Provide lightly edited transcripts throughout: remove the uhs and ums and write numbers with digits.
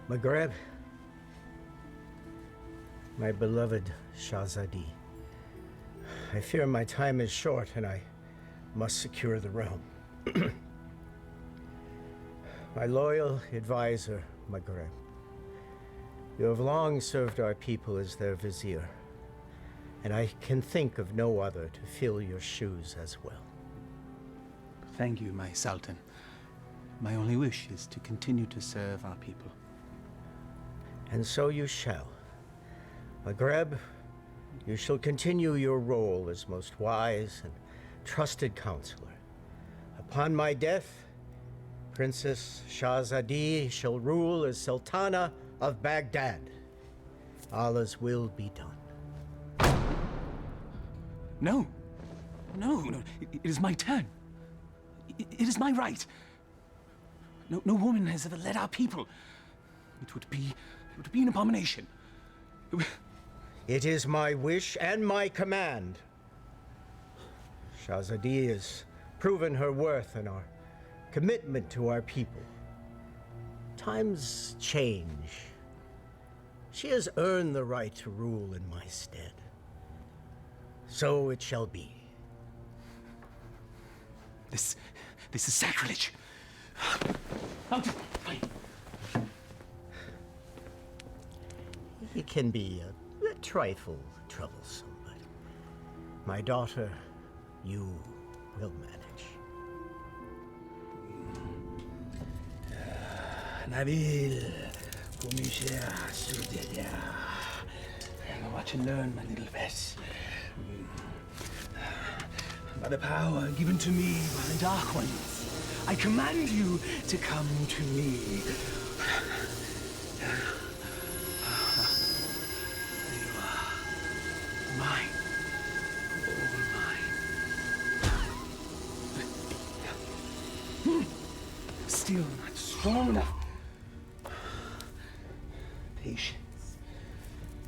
Maghreb, my beloved Shahzadi, I fear my time is short and I must secure the realm. My loyal advisor, Maghreb, you have long served our people as their vizier, and I can think of no other to fill your shoes as well. Thank you, my Sultan. My only wish is to continue to serve our people. And so you shall. Maghreb, you shall continue your role as most wise and trusted counselor. Upon my death, Princess Shahzadi shall rule as Sultana of Baghdad. Allah's will be done. No. No. It is my turn. It is my right. No woman has ever led our people. It would be an abomination. It is my wish and my command. Shahzadi has proven her worth and our commitment to our people. Times change. She has earned the right to rule in my stead. So it shall be. This is sacrilege. It can be a trifle troublesome, but my daughter, you will manage. Nabil, watch and learn, my little Bess. By the power given to me by the Dark Ones, I command you to come to me. You are mine. All mine. Still not strong enough.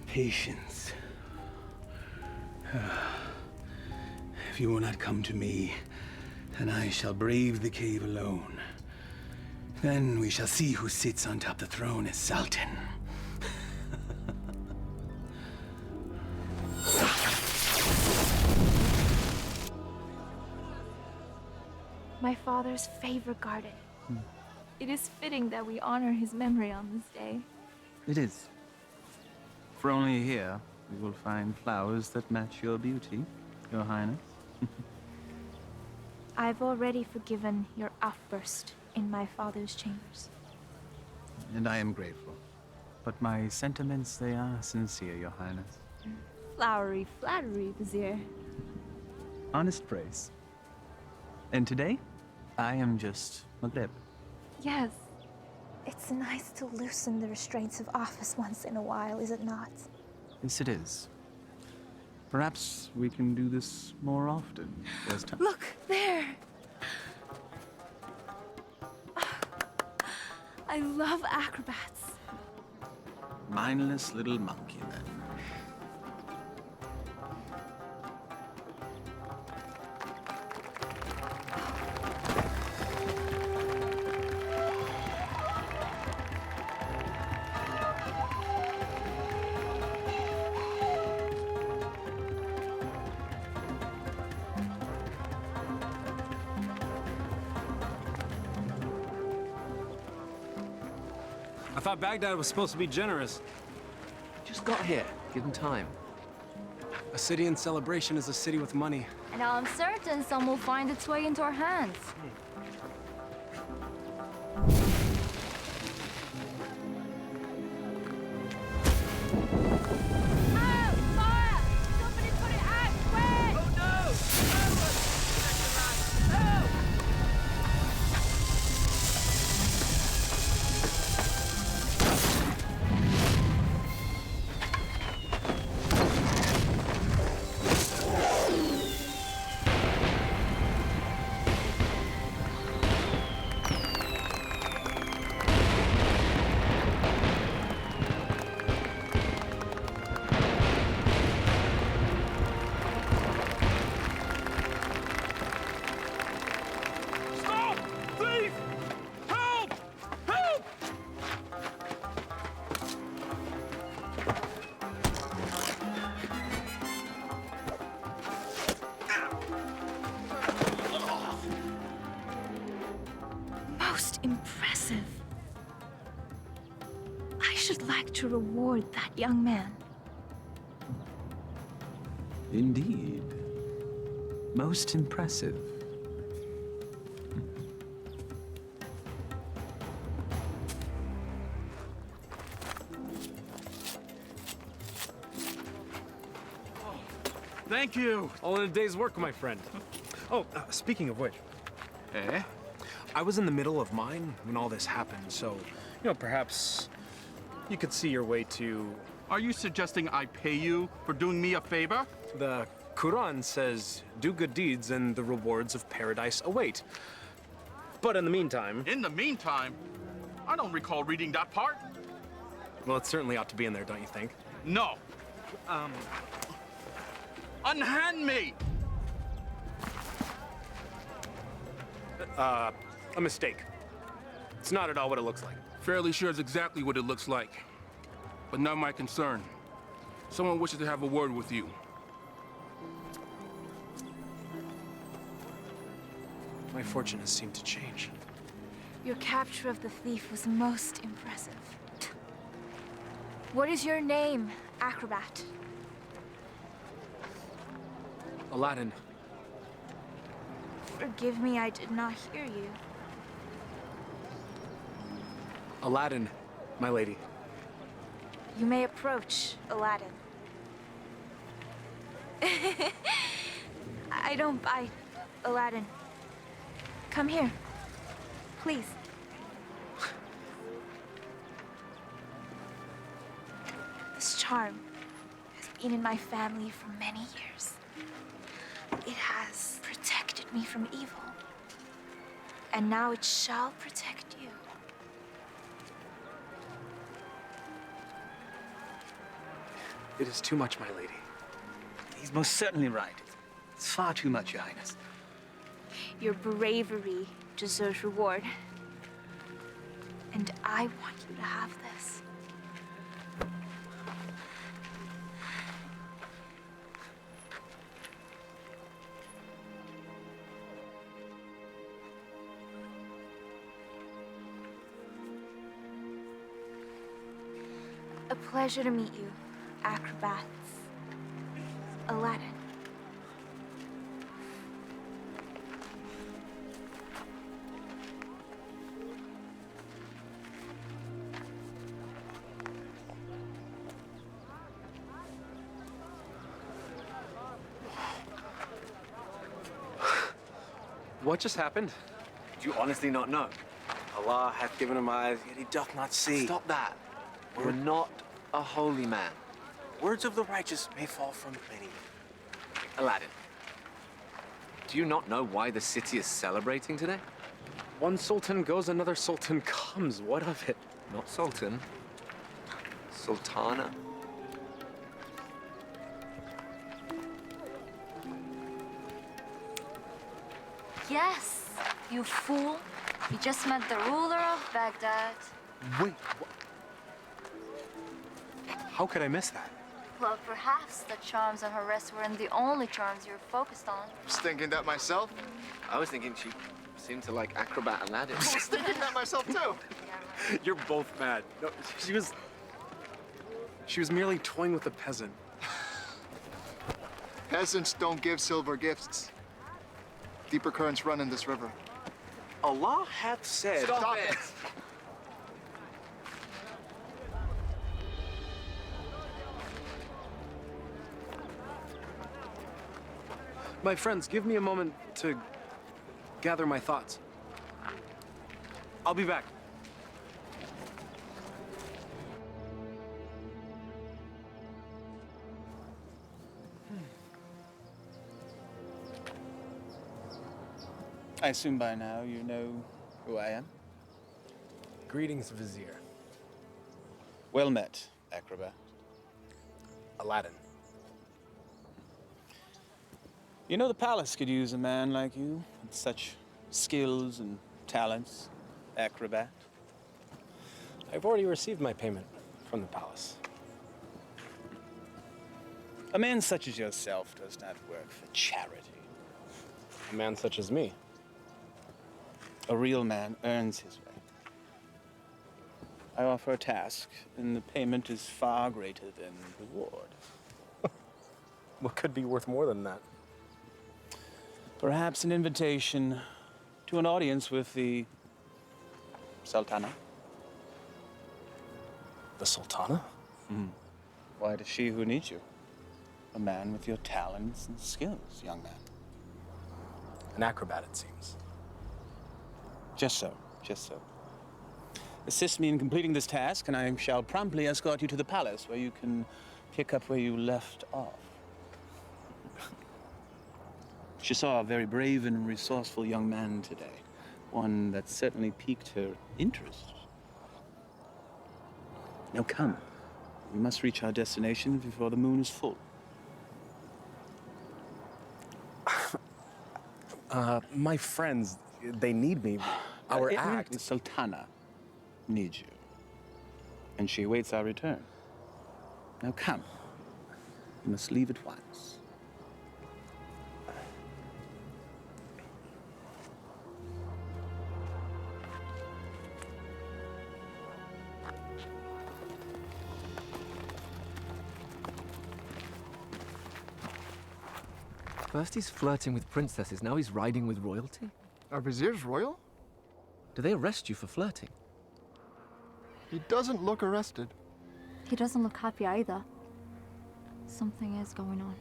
Patience. If you will not come to me, then I shall brave the cave alone. Then we shall see who sits on top the throne as Sultan. My father's favorite garden. It is fitting that we honor his memory on this day. It is. For only here we will find flowers that match your beauty, Your Highness. I've already forgiven your outburst in my father's chambers. And I am grateful. But my sentiments, they are sincere, Your Highness. Flowery flattery, Vizier. Honest praise. And today, I am just Maghreb. Yes. It's nice to loosen the restraints of office once in a while, is it not? Yes, it is. Perhaps we can do this more often. Look, there! I love acrobats. Mindless little monkey, then. I thought Baghdad was supposed to be generous. Just got here. Give him time. A city in celebration is a city with money. And I'm certain some will find its way into our hands. Most impressive. I should like to reward that young man. Indeed. Most impressive. Thank you. All in a day's work, my friend. Oh, speaking of which. Eh? I was in the middle of mine when all this happened, so, perhaps you could see your way to... Are you suggesting I pay you for doing me a favor? The Quran says, do good deeds and the rewards of paradise await. But in the meantime... In the meantime, I don't recall reading that part. Well, it certainly ought to be in there, don't you think? No. Unhand me! A mistake. It's not at all what it looks like. Fairly sure it's exactly what it looks like. But not my concern. Someone wishes to have a word with you. My fortune has seemed to change. Your capture of the thief was most impressive. What is your name, acrobat? Aladdin. Forgive me, I did not hear you. Aladdin, my lady. You may approach, Aladdin. I don't bite, Aladdin. Come here, please. This charm has been in my family for many years. It has protected me from evil. And now it shall protect you. It is too much, my lady. He's most certainly right. It's far too much, Your Highness. Your bravery deserves reward. And I want you to have this. A pleasure to meet you, acrobats. Aladdin. What just happened? Do you honestly not know? Allah hath given him eyes, yet he doth not see. Stop that. You're not a holy man. Words of the righteous may fall from many. Aladdin, do you not know why the city is celebrating today? One sultan goes, another sultan comes. What of it? Not Sultan. Sultana. Yes, you fool. You just met the ruler of Baghdad. Wait, what? How could I miss that? Well, perhaps the charms on her wrist weren't the only charms you were focused on. I was thinking that myself. I was thinking she seemed to like acrobat Aladdin. I was thinking that myself too. You're both mad. No, she was merely toying with a peasant. Peasants don't give silver gifts. Deeper currents run in this river. Allah hath said... Stop it! My friends, give me a moment to gather my thoughts. I'll be back. I assume by now you know who I am. Greetings, Vizier. Well met, acrobat. Aladdin. You know the palace could use a man like you with such skills and talents, acrobat. I've already received my payment from the palace. A man such as yourself does not work for charity. A man such as me. A real man earns his way. I offer a task, and the payment is far greater than reward. What could be worth more than that? Perhaps an invitation to an audience with the Sultana. The Sultana? Why, it is she who needs you. A man with your talents and skills, young man. An acrobat, it seems. Just so, just so. Assist me in completing this task, and I shall promptly escort you to the palace where you can pick up where you left off. She saw a very brave and resourceful young man today. One that certainly piqued her interest. Now come. We must reach our destination before the moon is full. My friends, they need me. Our act. The Sultana needs you. And she awaits our return. Now come. We must leave at once. First he's flirting with princesses, now he's riding with royalty? Our vizier's royal? Do they arrest you for flirting? He doesn't look arrested. He doesn't look happy either. Something is going on.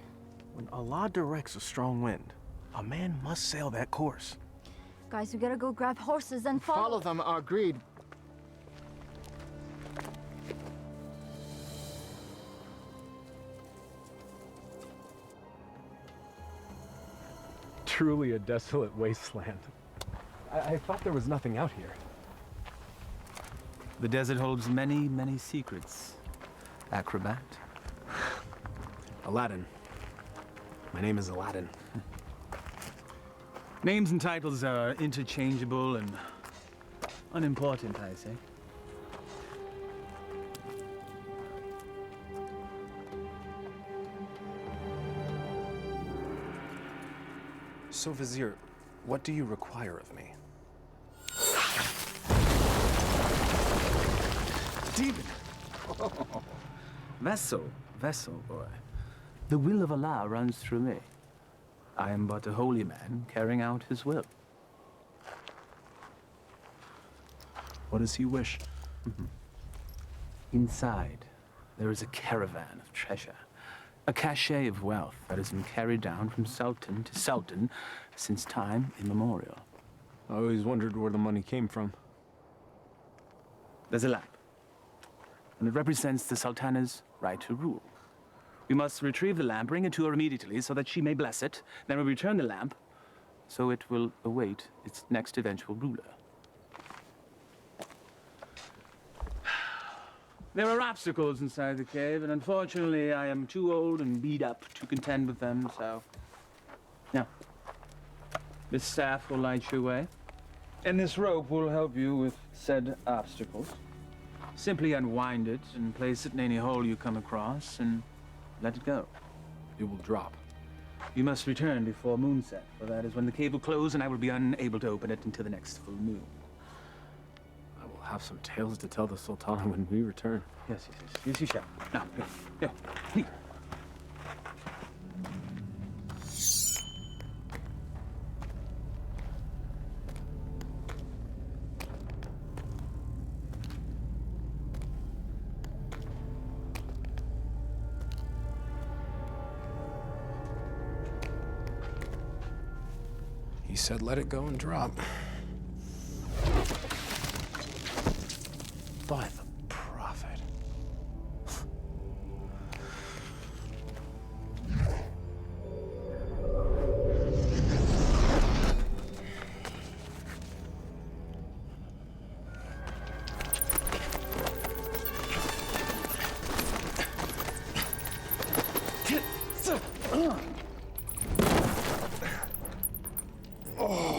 When Allah directs a strong wind, a man must sail that course. Guys, we gotta go grab horses and Follow them, agreed. Truly a desolate wasteland. I thought there was nothing out here. The desert holds many, many secrets. Acrobat. Aladdin. My name is Aladdin. Names and titles are interchangeable and unimportant, I say. So, Vizier, what do you require of me? Demon! Oh, vessel, boy. The will of Allah runs through me. I am but a holy man carrying out his will. What does he wish? Inside, there is a caravan of treasure. A cachet of wealth that has been carried down from sultan to sultan since time immemorial. I always wondered where the money came from. There's a lamp, and it represents the sultana's right to rule. We must retrieve the lamp, bring it to her immediately so that she may bless it. Then we return the lamp, so it will await its next eventual ruler. There are obstacles inside the cave, and unfortunately, I am too old and beat up to contend with them, so... Now, this staff will light your way, and this rope will help you with said obstacles. Simply unwind it and place it in any hole you come across, and let it go. It will drop. You must return before moonset, for that is when the cave will close, and I will be unable to open it until the next full moon. Have some tales to tell the Sultana when we return. Yes, you shall. Now, here. He said let it go and drop. By the prophet. Oh.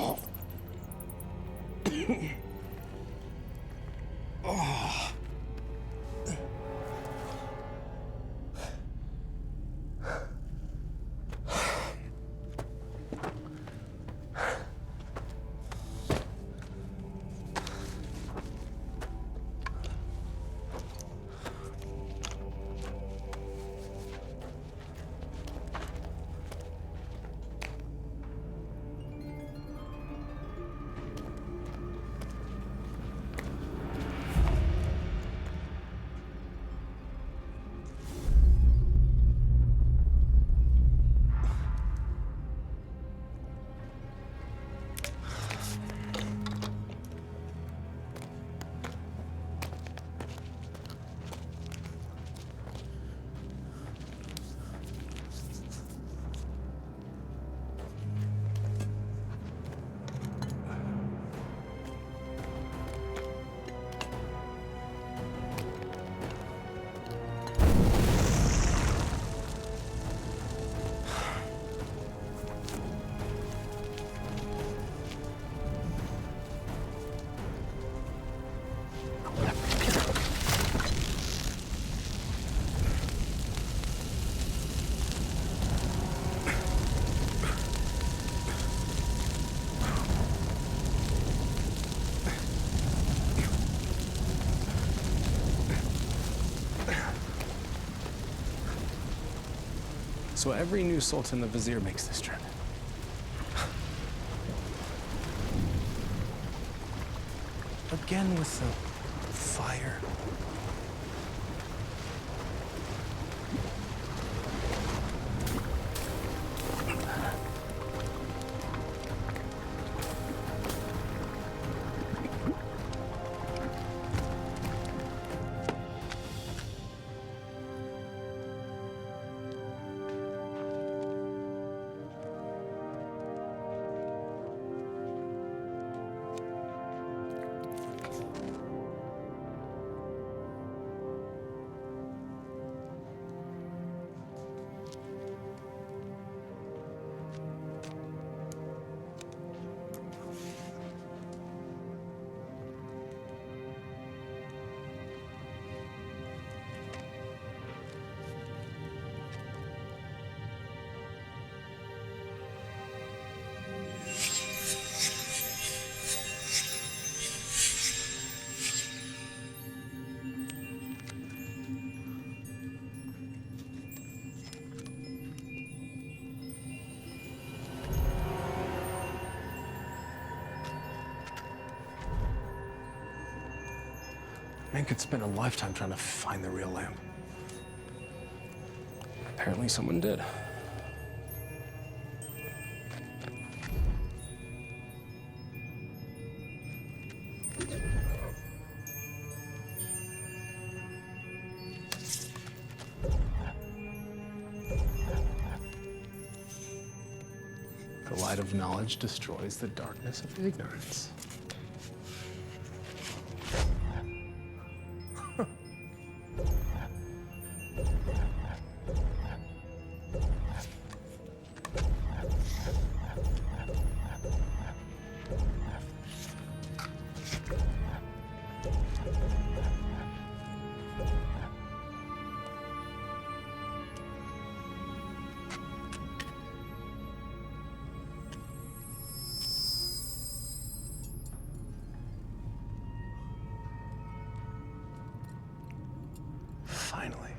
So every new sultan the vizier makes this trip. Again with the fire. Man could spend a lifetime trying to find the real lamp. Apparently someone did. The light of knowledge destroys the darkness of ignorance. Finally.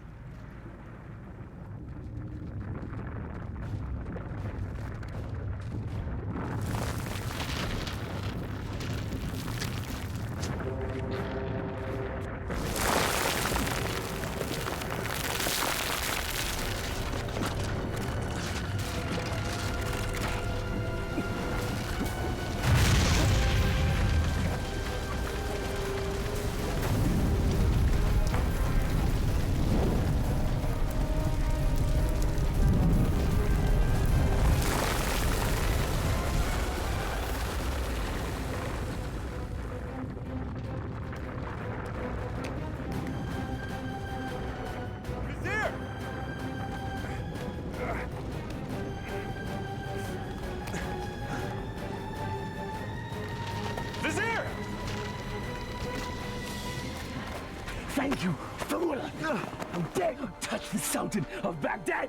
Thank you, fool! How dare you touch the Sultan of Baghdad!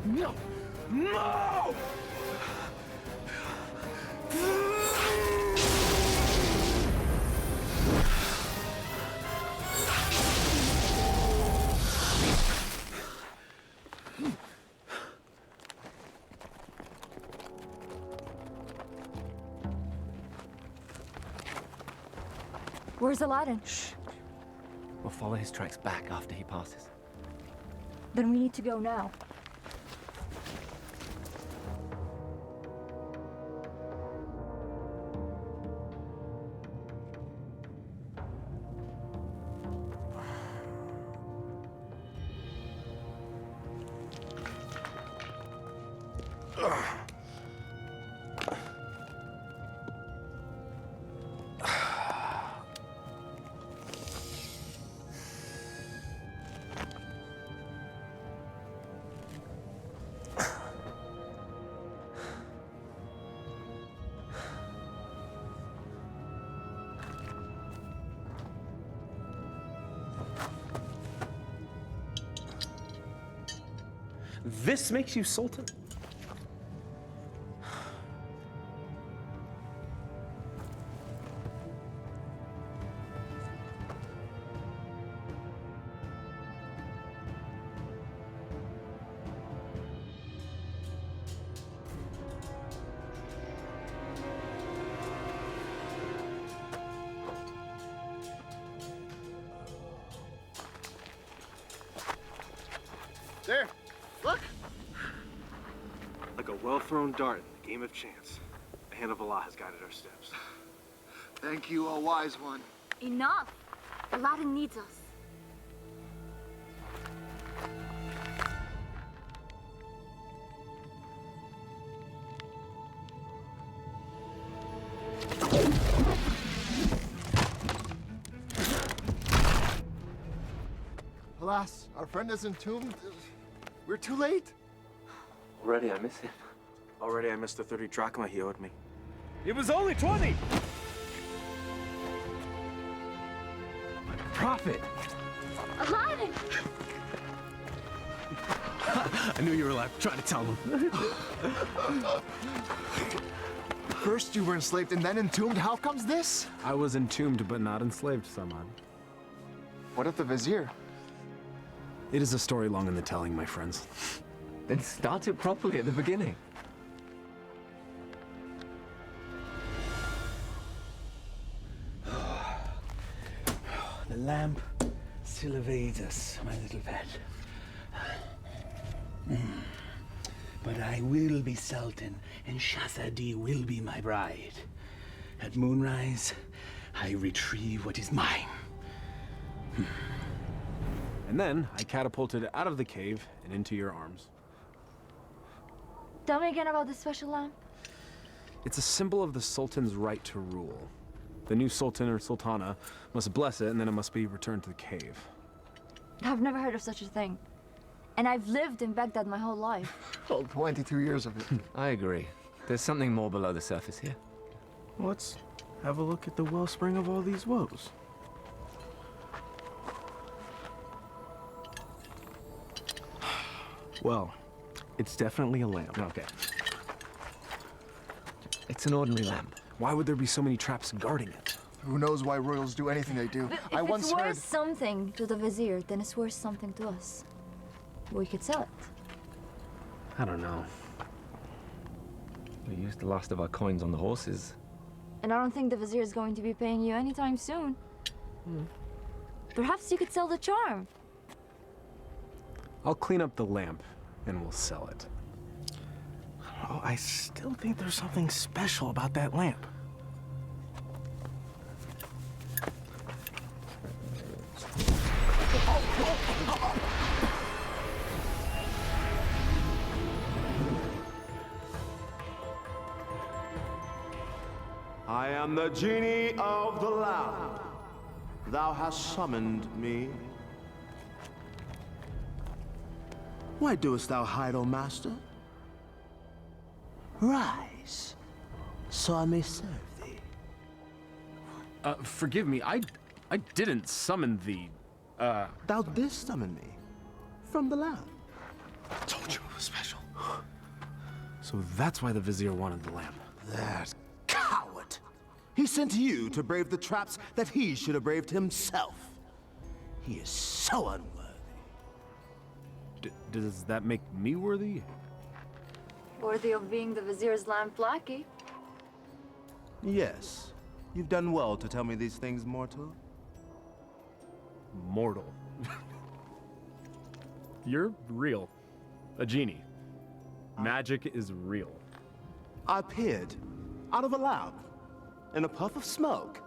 No! No! Where's Aladdin? Shh. We'll follow his tracks back after he passes. Then we need to go now. This makes you Sultan? There, look. Like a well-thrown dart in the game of chance, the hand of Allah has guided our steps. Thank you, O wise one. Enough! Aladdin needs us. Alas, our friend is entombed. We're too late. Already I miss him. Already I missed the 30 drachma he owed me. It was only 20! Prophet! Aladdin! I knew you were alive. Try to tell him. First you were enslaved and then entombed. How comes this? I was entombed but not enslaved, Saman. What of the vizier? It is a story long in the telling, my friends. Then start it properly at the beginning. The lamp still evades us, my little pet. But I will be Sultan, and Shahzadi will be my bride. At moonrise, I retrieve what is mine. And then I catapulted out of the cave and into your arms. Tell me again about this special lamp. It's a symbol of the Sultan's right to rule. The new Sultan or Sultana must bless it, and then it must be returned to the cave. I've never heard of such a thing. And I've lived in Baghdad my whole life. All 22 years of it. I agree. There's something more below the surface here. Let's have a look at the wellspring of all these woes. Well, it's definitely a lamp. Okay. It's an ordinary lamp. Why would there be so many traps guarding it? Who knows why royals do anything they do? I If once it's heard. worth something to the vizier, then it's worth something to us. We could sell it. I don't know. We used the last of our coins on the horses. And I don't think the vizier is going to be paying you anytime soon. Perhaps you could sell the charm. I'll clean up the lamp and we'll sell it. Oh, I still think there's something special about that lamp. I am the genie of the lamp. Thou hast summoned me. Why doest thou hide, O master? Rise, so I may serve thee. Forgive me, I didn't summon thee. Thou didst summon me from the lamp. I told you it was special. So that's why the vizier wanted the lamp. That coward! He sent you to brave the traps that he should have braved himself. He is so unworthy. Does that make me worthy? Worthy of being the vizier's lamp lackey. Yes. You've done well to tell me these things, mortal. Mortal. You're real. A genie. Magic is real. I appeared out of a lamp in a puff of smoke.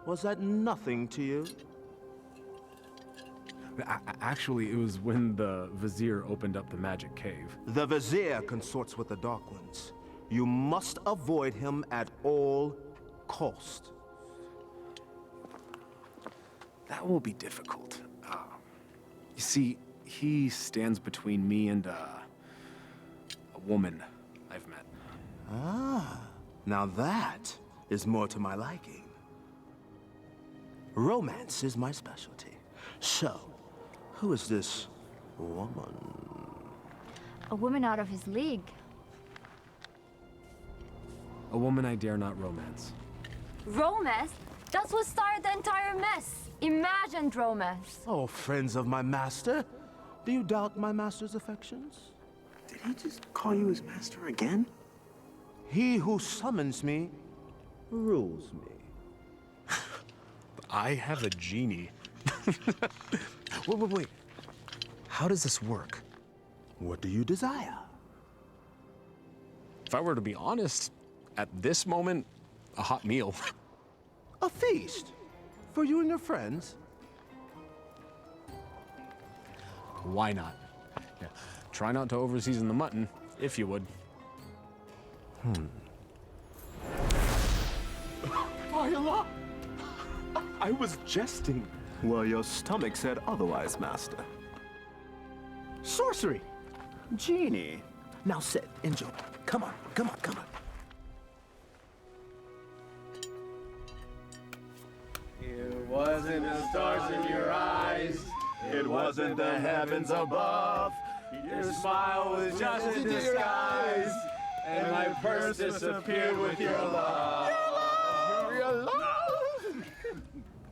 Was that nothing to you? Actually, it was when the vizier opened up the magic cave. The vizier consorts with the Dark Ones. You must avoid him at all cost. That will be difficult. You see, he stands between me and a woman I've met. Ah, now that is more to my liking. Romance is my specialty. So, who is this woman? A woman out of his league. A woman I dare not romance. Romance? That's what started the entire mess. Imagined romance. Oh, friends of my master, do you doubt my master's affections? Did he just call you his master again? He who summons me rules me. I have a genie. Wait. How does this work? What do you desire? If I were to be honest, at this moment, a hot meal. A feast? For you and your friends? Why not? Yeah. Try not to overseason the mutton, if you would. By Allah! I was jesting. Well, your stomach said otherwise, Master. Sorcery! Genie! Now sit, enjoy. Come on, come on, come on. It wasn't the stars in your eyes. It wasn't the heavens above. Your smile was just a disguise. And my purse disappeared with your love. Your love!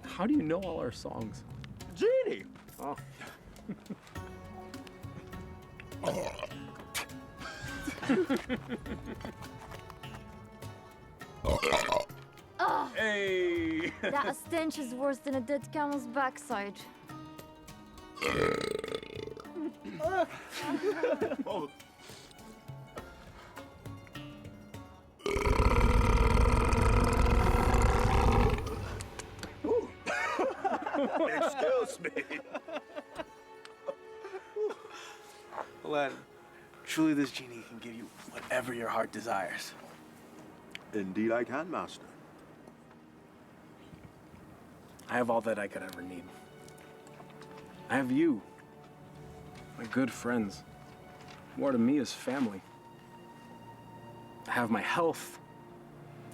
How do you know all our songs? Genie! Oh. Oh, Hey! that stench is worse than a dead camel's backside. Oh. Excuse me. Aladdin, truly this genie can give you whatever your heart desires. Indeed I can, Master. I have all that I could ever need. I have you, my good friends. More to me is family. I have my health.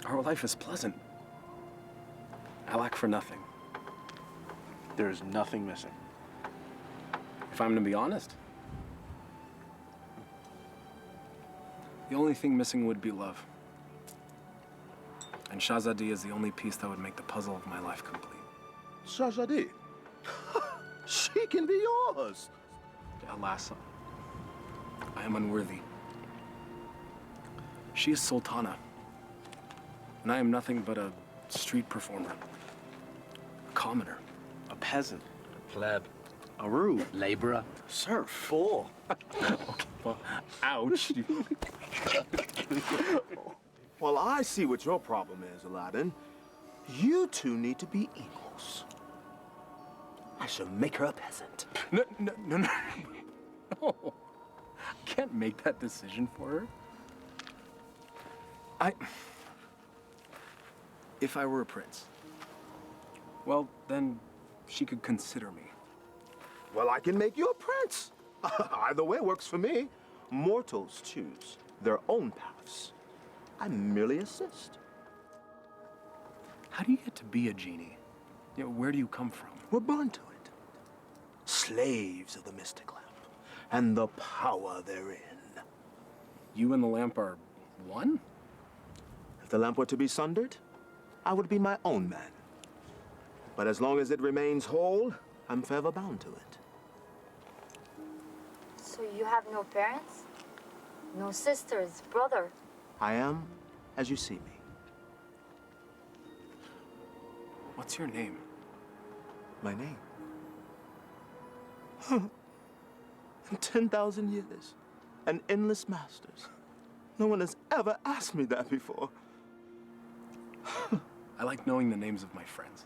Our life is pleasant. I lack for nothing. There is nothing missing. If I'm to be honest, the only thing missing would be love. And Shahzadi is the only piece that would make the puzzle of my life complete. Shahzadi. She can be yours. Alas, I am unworthy. She is Sultana, and I am nothing but a street performer, a commoner, a peasant, a pleb, a rube, laborer, serf, fool. Okay, well, ouch. Well, I see what your problem is, Aladdin. You two need to be equals. I shall make her a peasant. No. No. I can't make that decision for her. If I were a prince, well, then she could consider me. Well, I can make you a prince. Either way works for me. Mortals choose their own paths. I merely assist. How do you get to be a genie? You know, where do you come from? We're born to it. Slaves of the mystic lamp and the power therein. You and the lamp are one? If the lamp were to be sundered, I would be my own man. But as long as it remains whole, I'm forever bound to it. So you have no parents? No sisters, brother? I am as you see me. What's your name? My name? In 10,000 years and endless masters, no one has ever asked me that before. I like knowing the names of my friends.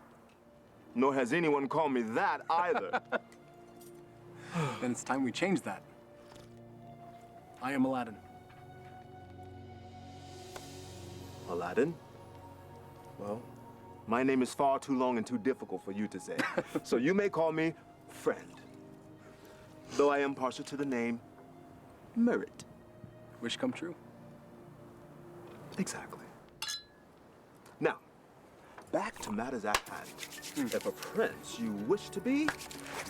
Nor has anyone called me that either. Then it's time we change that. I am Aladdin. Aladdin? Well, my name is far too long and too difficult for you to say. So you may call me friend. Though I am partial to the name Merit. Wish come true? Exactly. Now, back to matters at hand. If a prince you wish to be,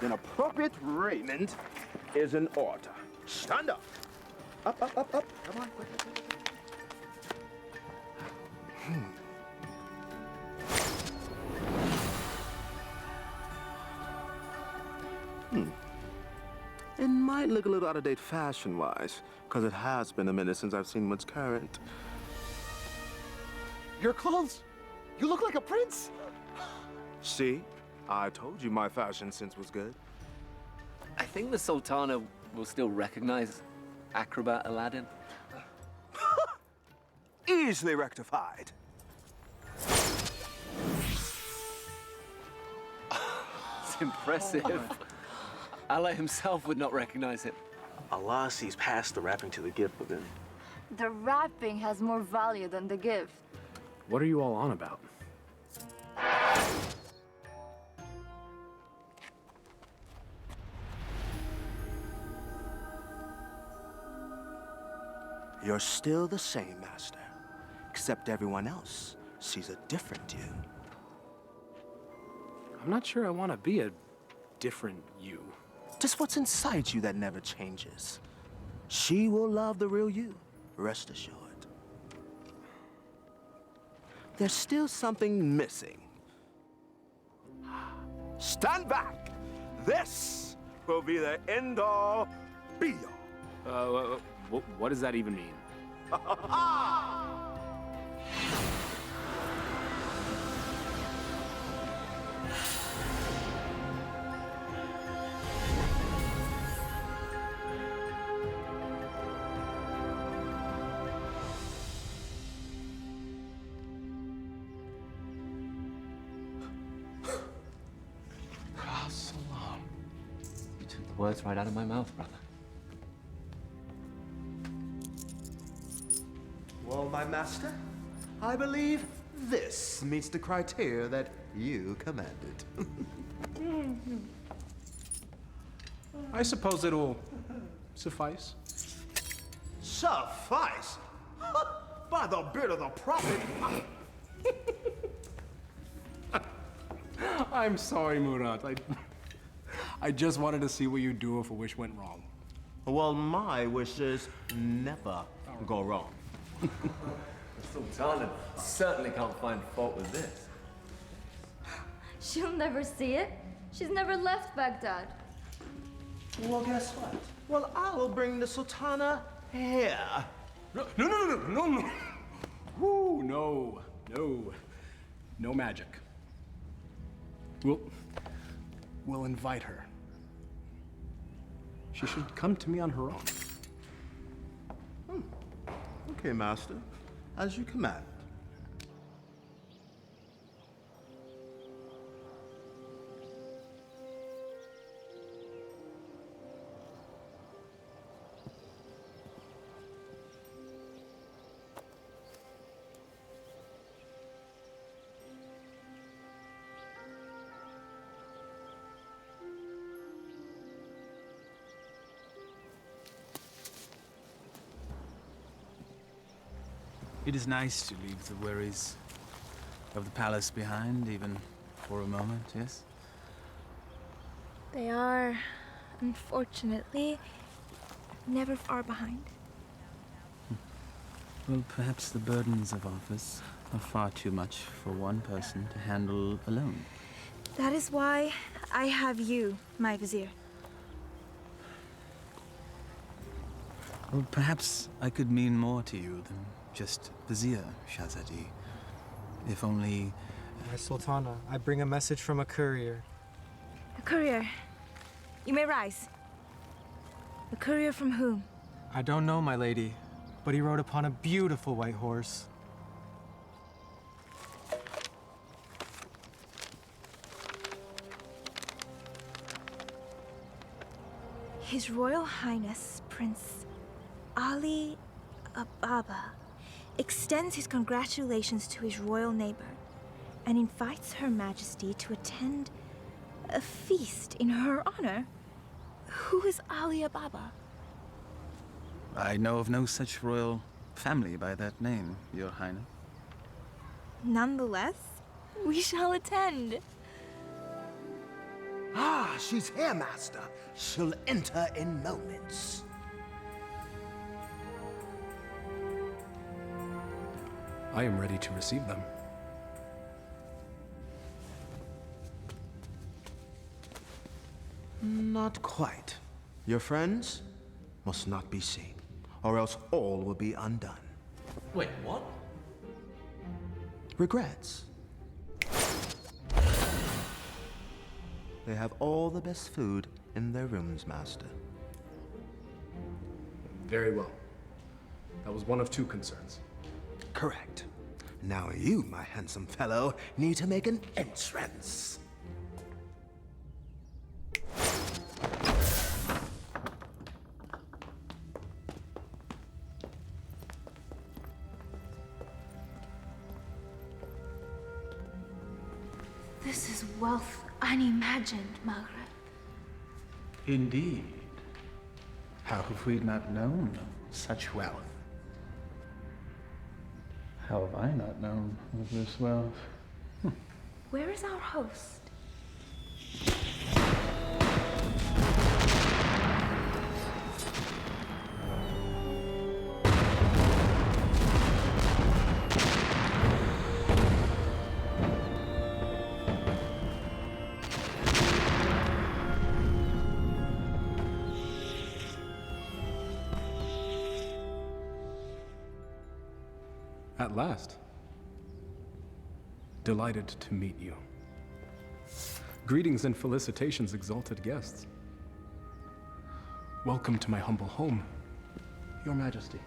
then appropriate raiment is in order. Stand up. Up. Come on, quick. It might look a little out of date fashion-wise, because it has been a minute since I've seen what's current. Your clothes? You look like a prince. See? I told you my fashion sense was good. I think the Sultana will still recognize acrobat Aladdin? Easily rectified. It's impressive. Allah himself would not recognize him. Allah sees past the rapping to the gift within. The wrapping has more value than the gift. What are you all on about? You're still the same, Master. Except everyone else sees a different you. I'm not sure I want to be a different you. Just what's inside you that never changes. She will love the real you, rest assured. There's still something missing. Stand back! This will be the end-all, be-all. What does that even mean? You took the words right out of my mouth, brother. Well, my master, I believe this meets the criteria that you commanded. I suppose it'll suffice. Suffice? By the beard of the prophet! I'm sorry, Murat. I just wanted to see what you'd do if a wish went wrong. Well, my wishes never go wrong. Sultana certainly can't find fault with this. She'll never see it. She's never left Baghdad. Well, guess what? Well, I will bring the Sultana here. No. Woo, no magic. We'll invite her. She should come to me on her own. Okay, master. As you command. It is nice to leave the worries of the palace behind, even for a moment, yes? They are, unfortunately, never far behind. Well, perhaps the burdens of office are far too much for one person to handle alone. That is why I have you, my vizier. Well, perhaps I could mean more to you than just vizier, Shahzadi. If only... My Sultana, I bring a message from a courier. A courier. You may rise. A courier from whom? I don't know, my lady, but he rode upon a beautiful white horse. His Royal Highness, Prince Ali Ababa, extends his congratulations to his royal neighbor and invites Her Majesty to attend a feast in her honor. Who is Ali Ababa? I know of no such royal family by that name, Your Highness. Nonetheless, we shall attend. Ah, she's here, master. She'll enter in moments. I am ready to receive them. Not quite. Your friends must not be seen, or else all will be undone. Wait, what? Regrets. They have all the best food in their rooms, master. Very well. That was one of two concerns. Correct. Now you, my handsome fellow, need to make an entrance. This is wealth unimagined, Margaret. Indeed. How have we not known of such wealth? How have I not known of this wealth? Where is our host? At last. Delighted to meet you. Greetings and felicitations, exalted guests. Welcome to my humble home, Your Majesty.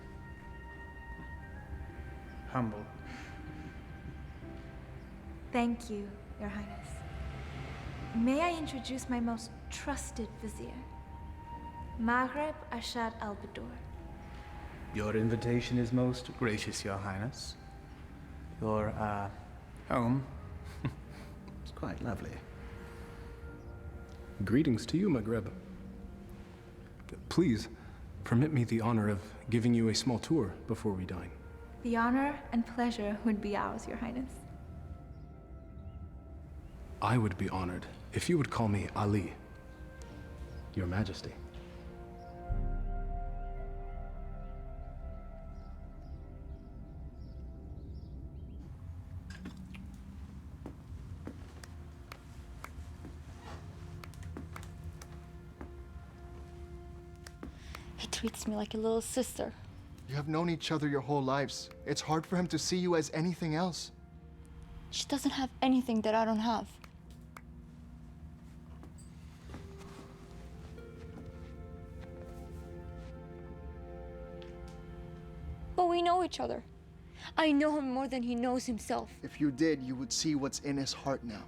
Humble. Thank you, Your Highness. May I introduce my most trusted vizier, Maghreb Ashad al-Badur. Your invitation is most gracious, Your Highness. Your, home is quite lovely. Greetings to you, Maghreb. Please, permit me the honor of giving you a small tour before we dine. The honor and pleasure would be ours, Your Highness. I would be honored if you would call me Ali, Your Majesty. He treats me like a little sister. You have known each other your whole lives. It's hard for him to see you as anything else. She doesn't have anything that I don't have. But we know each other. I know him more than he knows himself. If you did, you would see what's in his heart now.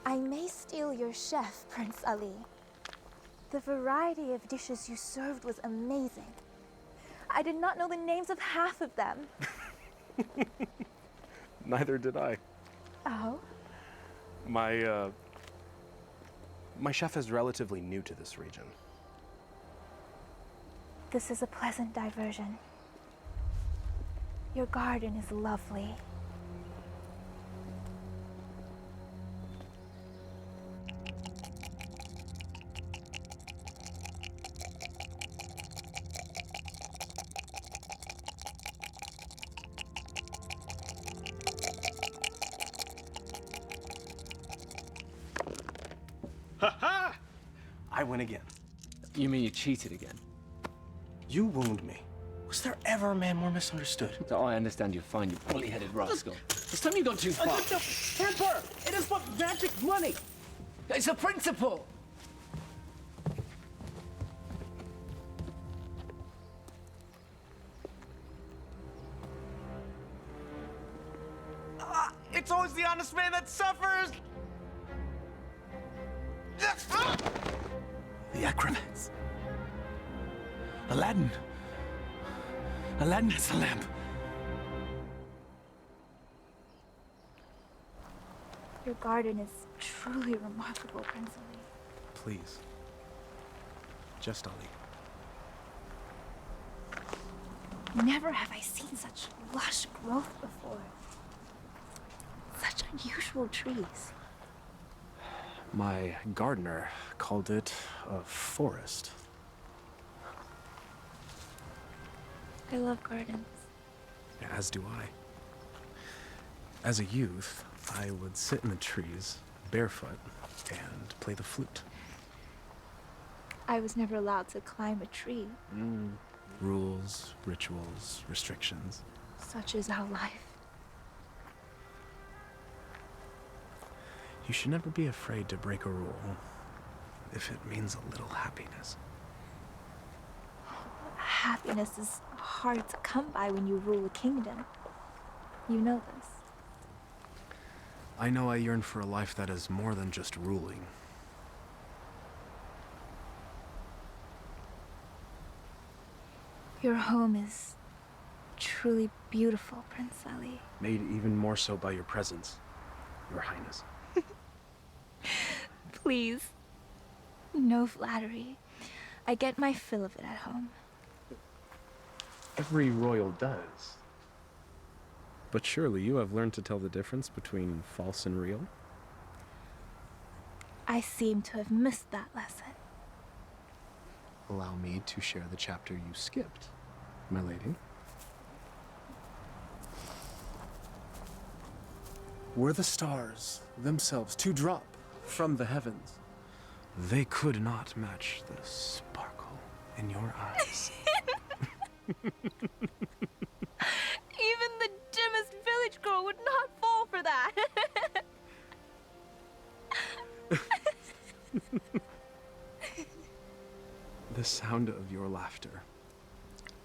I may steal your chef, Prince Ali. The variety of dishes you served was amazing. I did not know the names of half of them. Neither did I. Oh? My chef is relatively new to this region. This is a pleasant diversion. Your garden is lovely. Ha-ha! I win again. You mean you cheated again? You wound me. Was there ever a man more misunderstood? So I understand you're fine, you bully-headed rascal. This time you've gone too far. Temper! It is but magic money! It's a principle! It's always the honest man that suffers! The acrobats. Aladdin. Aladdin has the lamp. Your garden is truly remarkable, Prince Ali. Please. Just Ali. Never have I seen such lush growth before. Such unusual trees. My gardener called it a forest. I love gardens. As do I. As a youth, I would sit in the trees, barefoot, and play the flute. I was never allowed to climb a tree. Rules, rituals, restrictions. Such is our life. You should never be afraid to break a rule if it means a little happiness. Happiness is hard to come by when you rule a kingdom. You know this. I know I yearn for a life that is more than just ruling. Your home is truly beautiful, Prince Ali. Made even more so by your presence, Your Highness. Please. No flattery. I get my fill of it at home. Every royal does. But surely you have learned to tell the difference between false and real? I seem to have missed that lesson. Allow me to share the chapter you skipped, my lady. Were the stars themselves to drop from the heavens, they could not match the sparkle in your eyes. Even the dimmest village girl would not fall for that. The sound of your laughter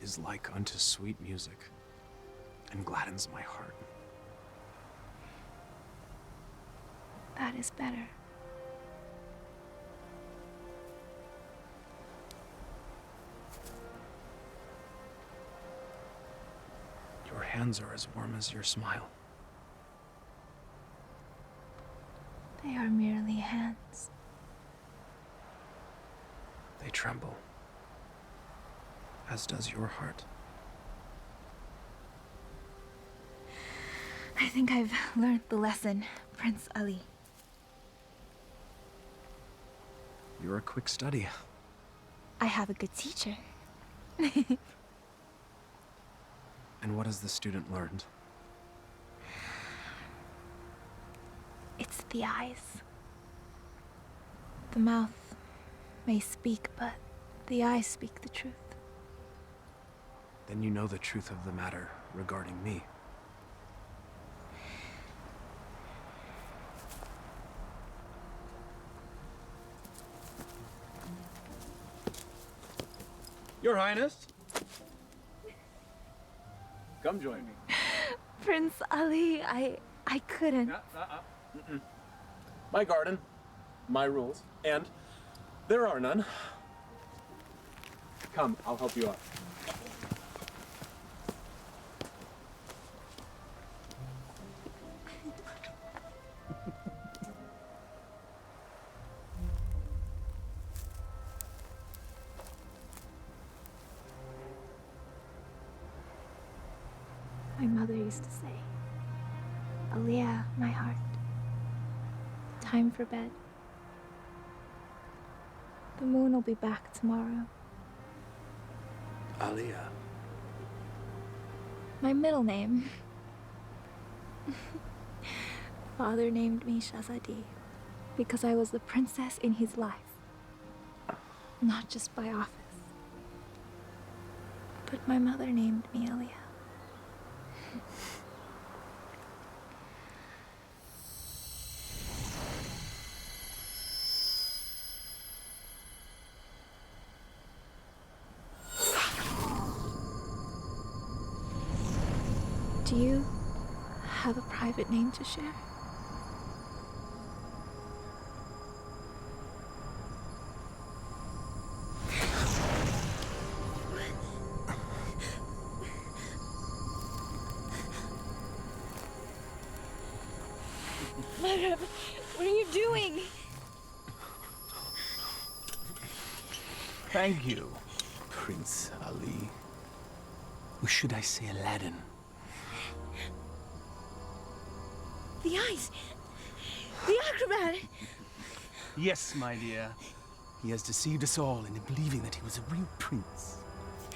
is like unto sweet music and gladdens my heart. That is better. Your hands are as warm as your smile. They are merely hands. They tremble, as does your heart. I think I've learned the lesson, Prince Ali. You're a quick study. I have a good teacher. And what has the student learned? It's the eyes. The mouth may speak, but the eyes speak the truth. Then you know the truth of the matter regarding me. Your Highness. Come join me. Prince Ali, I couldn't. My garden, my rules, and there are none. Come, I'll help you out. My mother used to say, Aliyah, my heart, time for bed. The moon will be back tomorrow. Aliyah. My middle name. Father named me Shahzadi because I was the princess in his life, not just by office. But my mother named me Aliyah. Do you have a private name to share? Madam, what are you doing? Thank you, Prince Ali. Or should I say Aladdin? The eyes! The acrobat! Yes, my dear. He has deceived us all into believing that he was a real prince.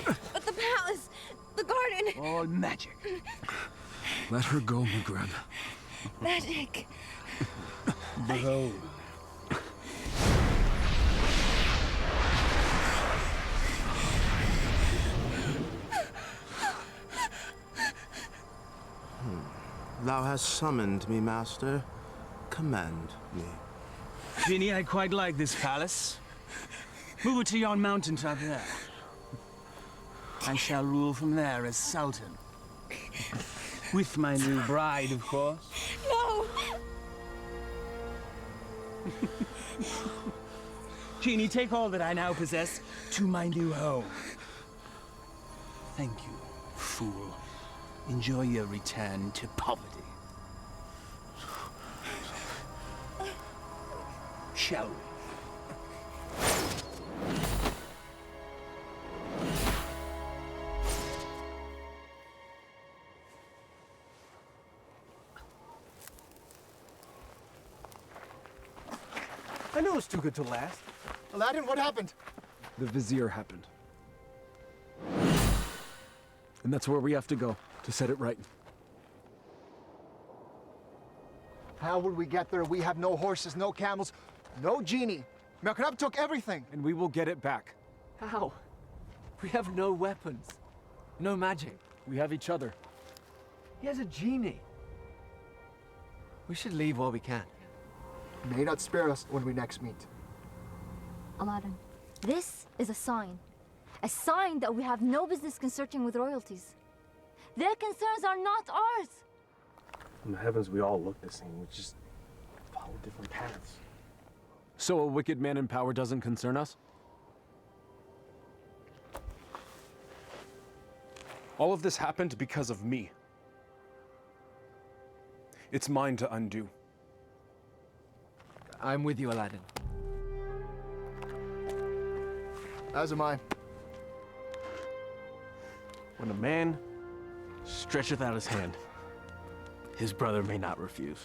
But the palace! The garden! All magic. Let her go, Maghreb. Magic! Behold. Thou hast summoned me, master. command me. Genie, I quite like this palace. Move it to yon mountaintop there. I shall rule from there as Sultan. With my new bride, of course. No! Genie, take all that I now possess to my new home. Thank you, fool. Enjoy your return to poverty. Shall we? I knew it was too good to last. Aladdin, what happened? The Vizier happened. And that's where we have to go to set it right. How would we get there? We have no horses, no camels, no genie. Merkrab took everything. And we will get it back. How? We have no weapons. No magic. We have each other. He has a genie. We should leave while we can. May not spare us when we next meet. Aladdin, this is a sign. A sign that we have no business consorting with royalties. Their concerns are not ours. In the heavens, we all look the same. We just follow different paths. So a wicked man in power doesn't concern us? All of this happened because of me. It's mine to undo. I'm with you, Aladdin. As am I. When a man stretcheth out his hand, his brother may not refuse.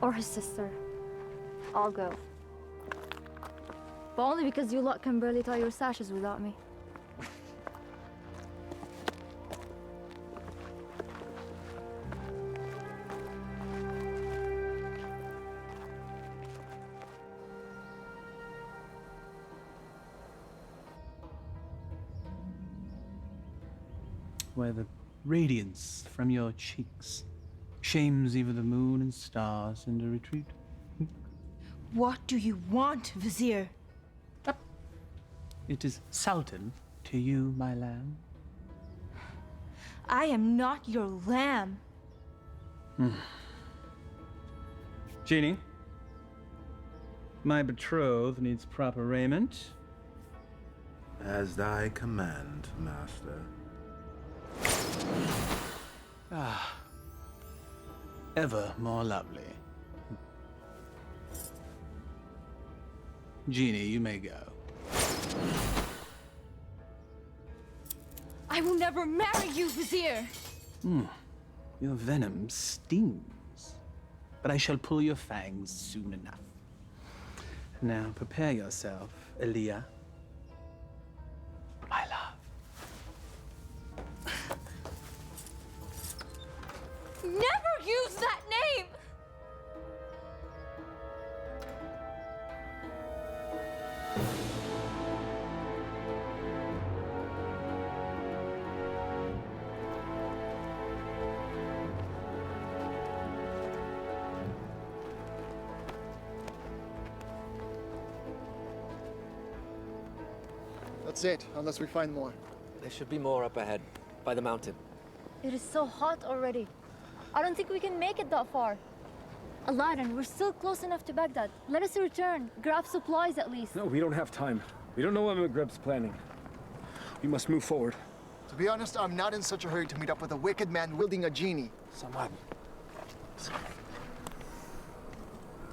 Or his sister. I'll go. But only because you lot can barely tie your sashes without me. Where the radiance from your cheeks shames even the moon and stars into retreat. What do you want, Vizier? It is Sultan to you, my lamb. I am not your lamb. Genie, my betrothed needs proper raiment. As thy command, master. Ah, ever more lovely. Genie, you may go. I will never marry you, Vizier! Your venom stings, but I shall pull your fangs soon enough. Now prepare yourself, Aaliyah. My love. Never use that name! That's it, unless we find more. There should be more up ahead, by the mountain. It is so hot already. I don't think we can make it that far. Aladdin, we're still close enough to Baghdad. Let us return, grab supplies at least. No, we don't have time. We don't know what Magreb's planning. We must move forward. To be honest, I'm not in such a hurry to meet up with a wicked man wielding a genie. Samad.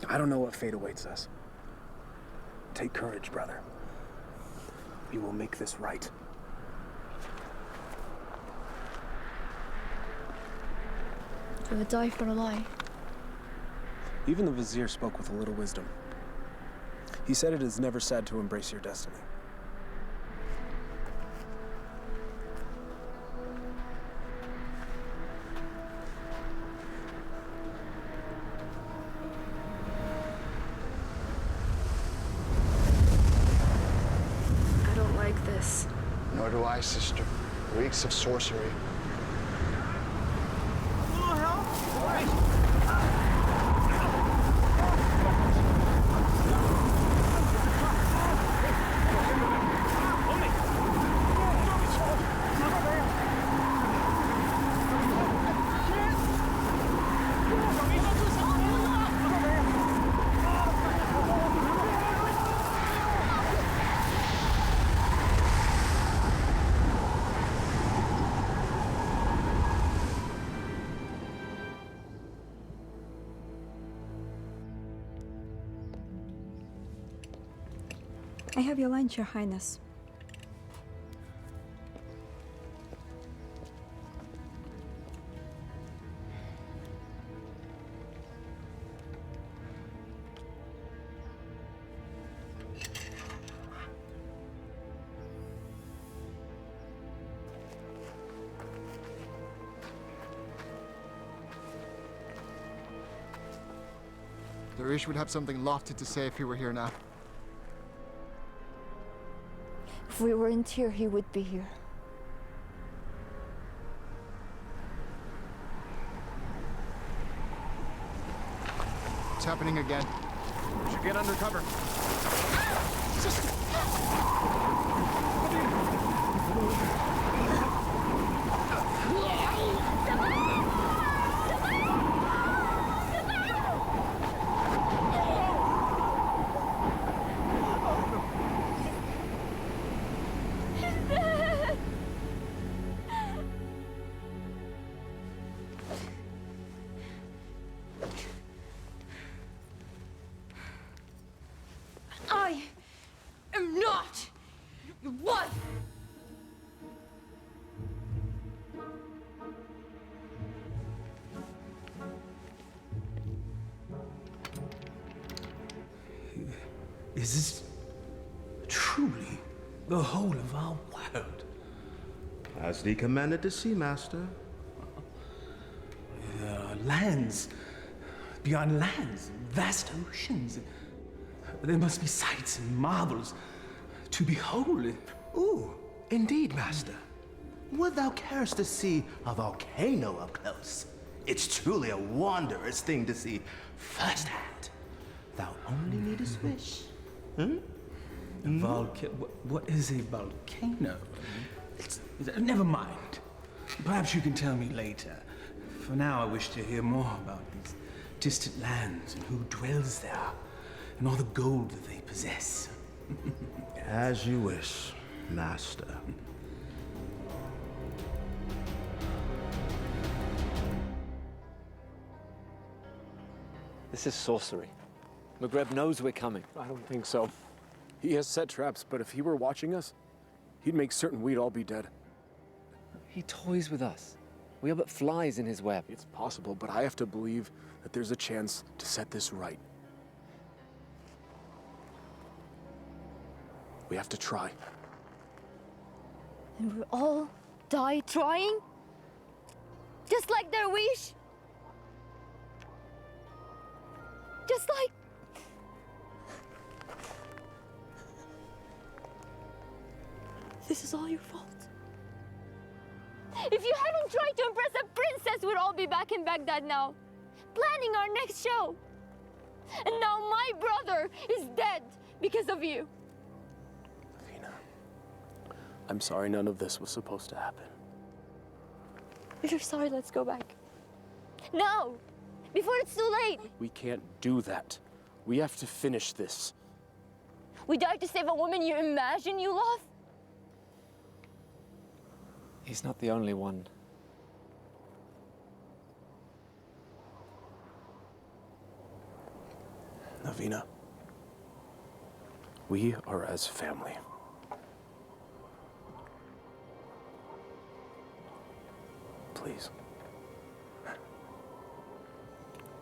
I don't know what fate awaits us. Take courage, brother. We will make this right. We would die for a lie. Even the Vizier spoke with a little wisdom. He said it is never sad to embrace your destiny. I don't like this. Nor do I, sister. Reeks of sorcery. I have your lunch, Your Highness. Darish would have something lofty to say if he were here now. If we weren't here, he would be here. It's happening again. We should get under cover. I am not your wife! Is this truly the whole of our world? As thee commanded to see, Master. There are lands beyond lands, vast oceans. There must be sights and marvels to behold. Ooh, indeed, Master. Would thou carest to see a volcano up close? It's truly a wondrous thing to see firsthand. Thou only needest wish. What is a volcano? Never mind. Perhaps you can tell me later. For now, I wish to hear more about these distant lands and who dwells there, and all the gold that they possess. As you wish, Master. This is sorcery. McGreb knows we're coming. I don't think so. He has set traps, but if he were watching us, he'd make certain we'd all be dead. He toys with us. We are but flies in his web. It's possible, but I have to believe that there's a chance to set this right. We have to try. And we'll all die trying? Just like their wish? Just like... This is all your fault. If you hadn't tried to impress a princess, we'd all be back in Baghdad now, planning our next show. And now my brother is dead because of you. Athena, I'm sorry none of this was supposed to happen. If you're sorry, let's go back. Now! Before it's too late! We can't do that. We have to finish this. We died to save a woman you imagine you love? He's not the only one. Navina, we are as family. Please.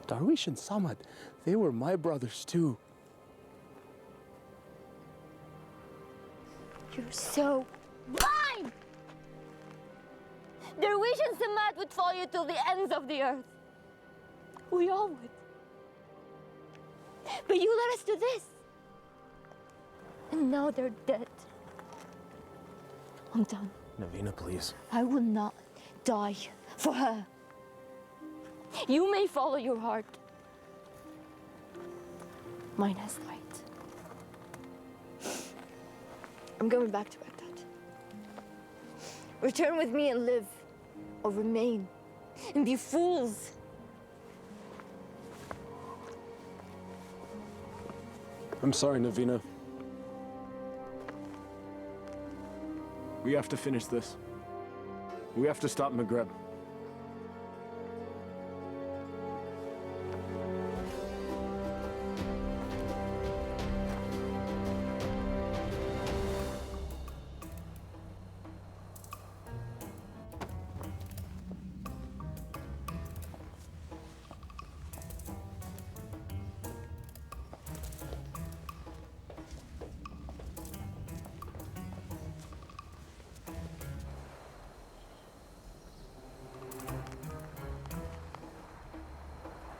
Darwish and Samad, they were my brothers too. You're so blind! Darwish and Samad would follow you to the ends of the earth. We all would. But you led us to this. And now they're dead. I'm done. Navina, please. I will not die for her. You may follow your heart. Mine has light. I'm going back to Baghdad. Return with me and live, or remain and be fools. I'm sorry, Navina. We have to finish this. We have to stop Maghreb.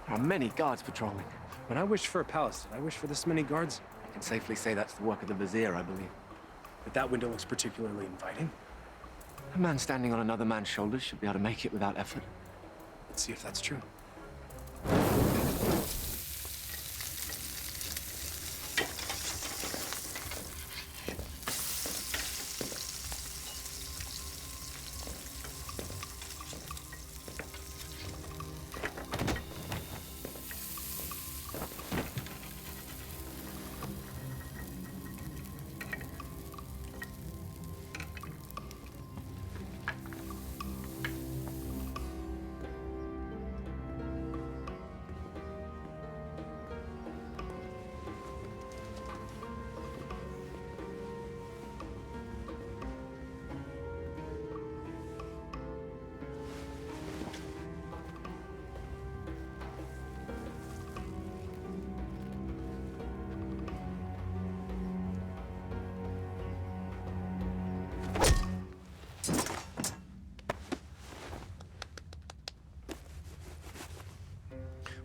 There are many guards patrolling. When I wished for a palace, did I wish for this many guards? I can safely say that's the work of the vizier, I believe. But that window looks particularly inviting. A man standing on another man's shoulders should be able to make it without effort. Let's see if that's true.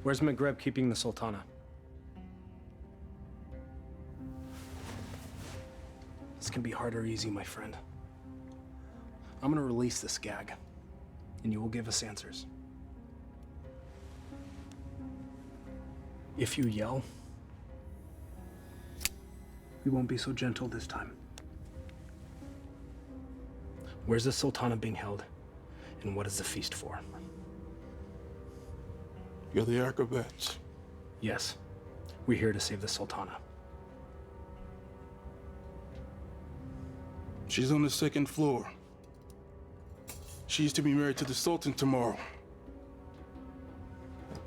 Where's Maghreb keeping the Sultana? This can be hard or easy, my friend. I'm gonna release this gag, and you will give us answers. If you yell, we won't be so gentle this time. Where's the Sultana being held, and what is the feast for? You're the acrobats. Yes, we're here to save the Sultana. She's on the second floor. She's to be married to the Sultan tomorrow.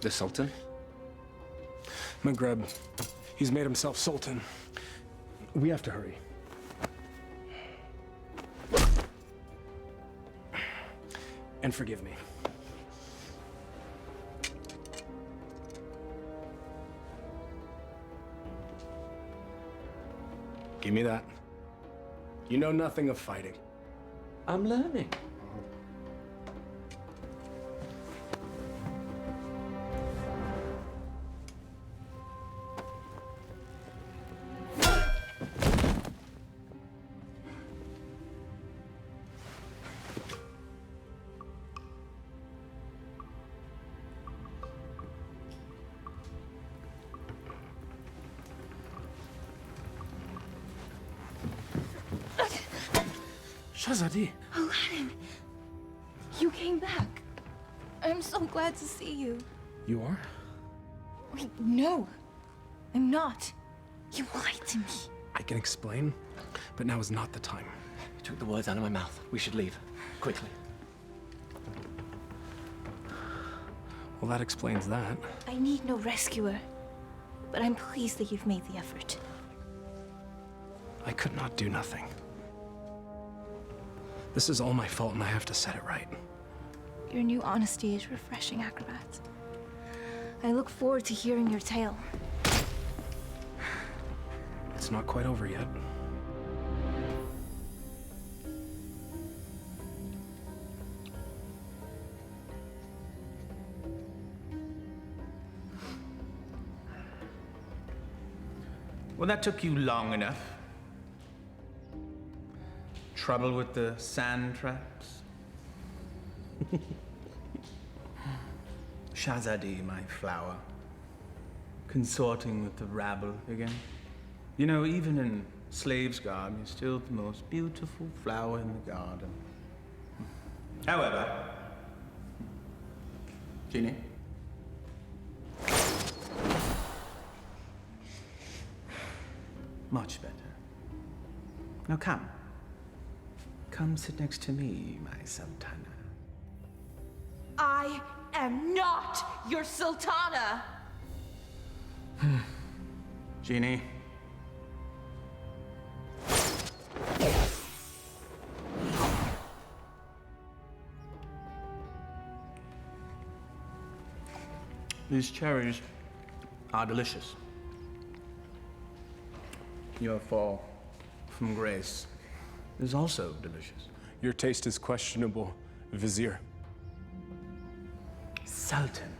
The Sultan? Maghreb, he's made himself Sultan. We have to hurry. And forgive me. Give me that. You know nothing of fighting. I'm learning. Shahzadi. Aladdin, you came back. I'm so glad to see you. You are? Wait, no, I'm not. You lied to me. I can explain, but now is not the time. You took the words out of my mouth. We should leave. Quickly. Well, that explains that. I need no rescuer, but I'm pleased that you've made the effort. I could not do nothing. This is all my fault, and I have to set it right. Your new honesty is refreshing, Acrobat. I look forward to hearing your tale. It's not quite over yet. Well, that took you long enough. Trouble with the sand traps? Shahzadi, my flower, consorting with the rabble again. You know, even in slave's garb, you're still the most beautiful flower in the garden. However, Genie? Much better. Now come. Come sit next to me, my Sultana. I am not your Sultana! Genie. These cherries are delicious. Your fall from grace is also delicious. Your taste is questionable, Vizier. Sultan.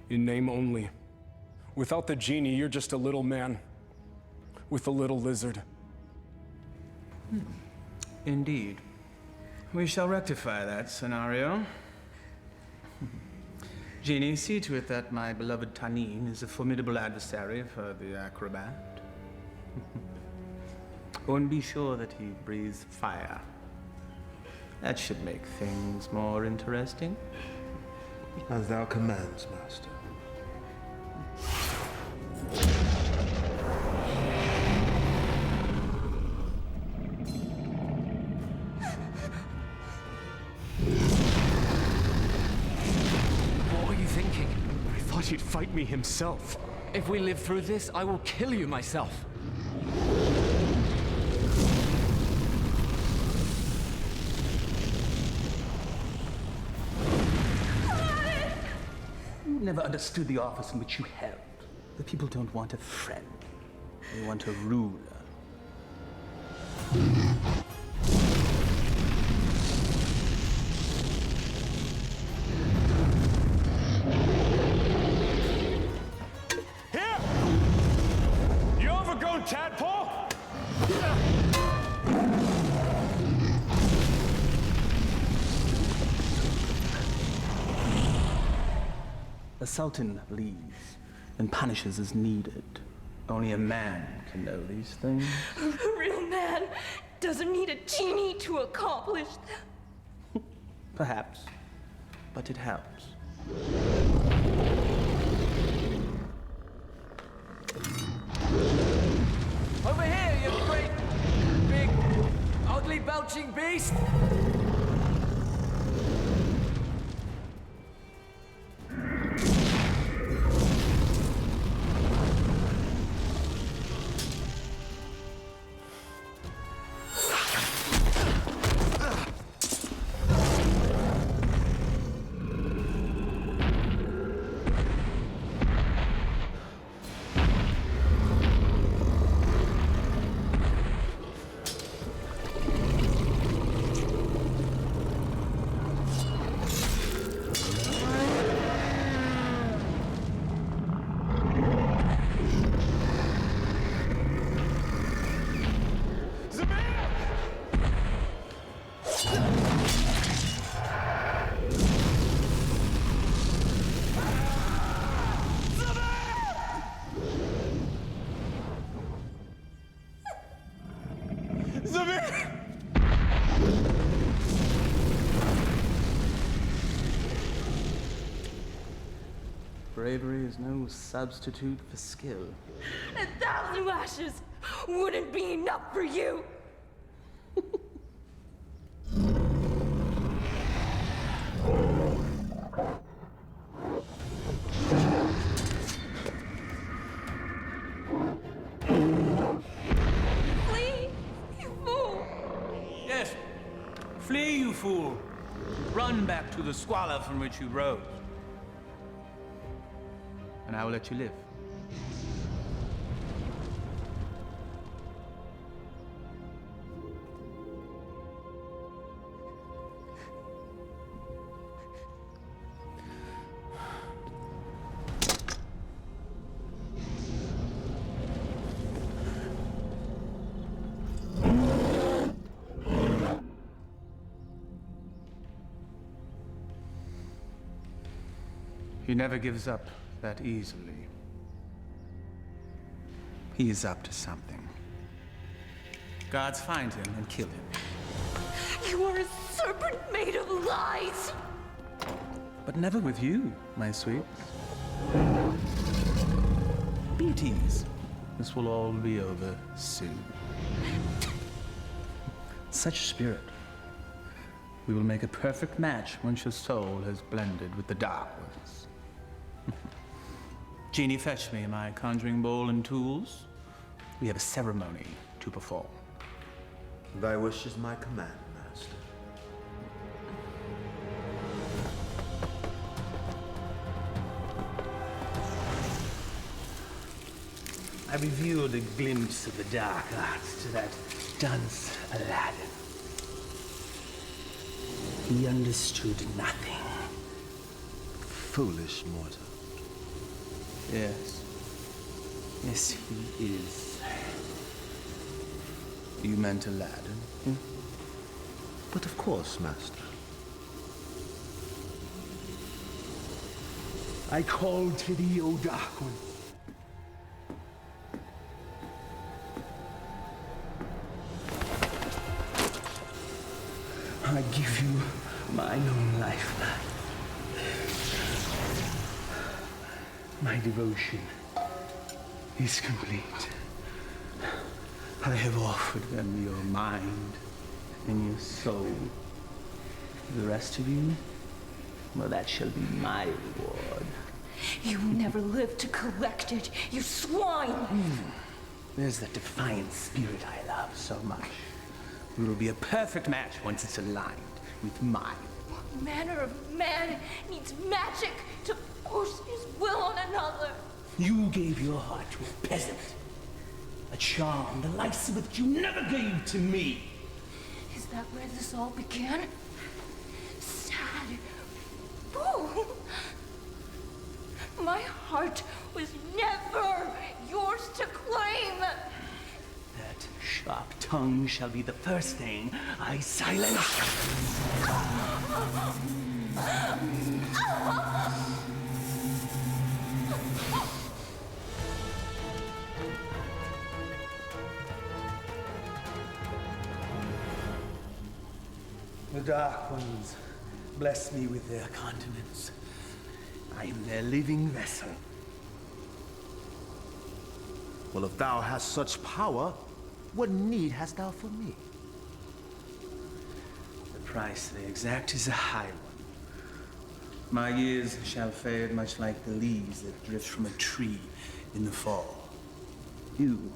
In name only. Without the genie, you're just a little man with a little lizard. Indeed. We shall rectify that scenario. Genie, see to it that my beloved Tanin is a formidable adversary for the acrobat. Oh, and be sure that he breathes fire. That should make things more interesting. As thou commands, master. What were you thinking? I thought he'd fight me himself. If we live through this, I will kill you myself. You never understood the office in which you held. The people don't want a friend. They want a ruler. Here! You overgrown tadpole! A sultan leads and punishes as needed. Only a man can know these things. A real man doesn't need a genie to accomplish that. Perhaps, but it helps. Over here, you great, big, ugly, belching beast! Bravery is no substitute for skill. 1,000 lashes wouldn't be enough for you! Flee, you fool! Yes, flee, you fool. Run back to the squalor from which you rose. And I will let you live. He never gives up that easily. He is up to something. Guards find him and kill him. You are a serpent made of lies! But never with you, my sweet. Be at ease. This will all be over soon. Such spirit. We will make a perfect match once your soul has blended with the Dark Ones. Genie, fetch me my conjuring bowl and tools. We have a ceremony to perform. Thy wish is my command, Master. I revealed a glimpse of the dark arts to that dunce Aladdin. He understood nothing. Foolish mortal. Yes. Yes, he is. You meant Aladdin? Yeah. But of course, Master. I call to thee, O Dark One. I give you mine own life. My devotion is complete. I have offered them your mind and your soul. The rest of you, well, that shall be my reward. You never lived to collect it, you swine! There's that defiant spirit I love so much. We will be a perfect match once it's aligned with mine. What manner of man needs magic to force his will on another? You gave your heart to a peasant. A charm the likes of which you never gave to me. Is that where this all began? Sad fool! My heart was never yours to claim! That sharp tongue shall be the first thing I silence. The Dark Ones bless me with their continence. I am their living vessel. Well, if thou hast such power, what need hast thou for me? The price they exact is a high one. My years shall fade much like the leaves that drift from a tree in the fall. You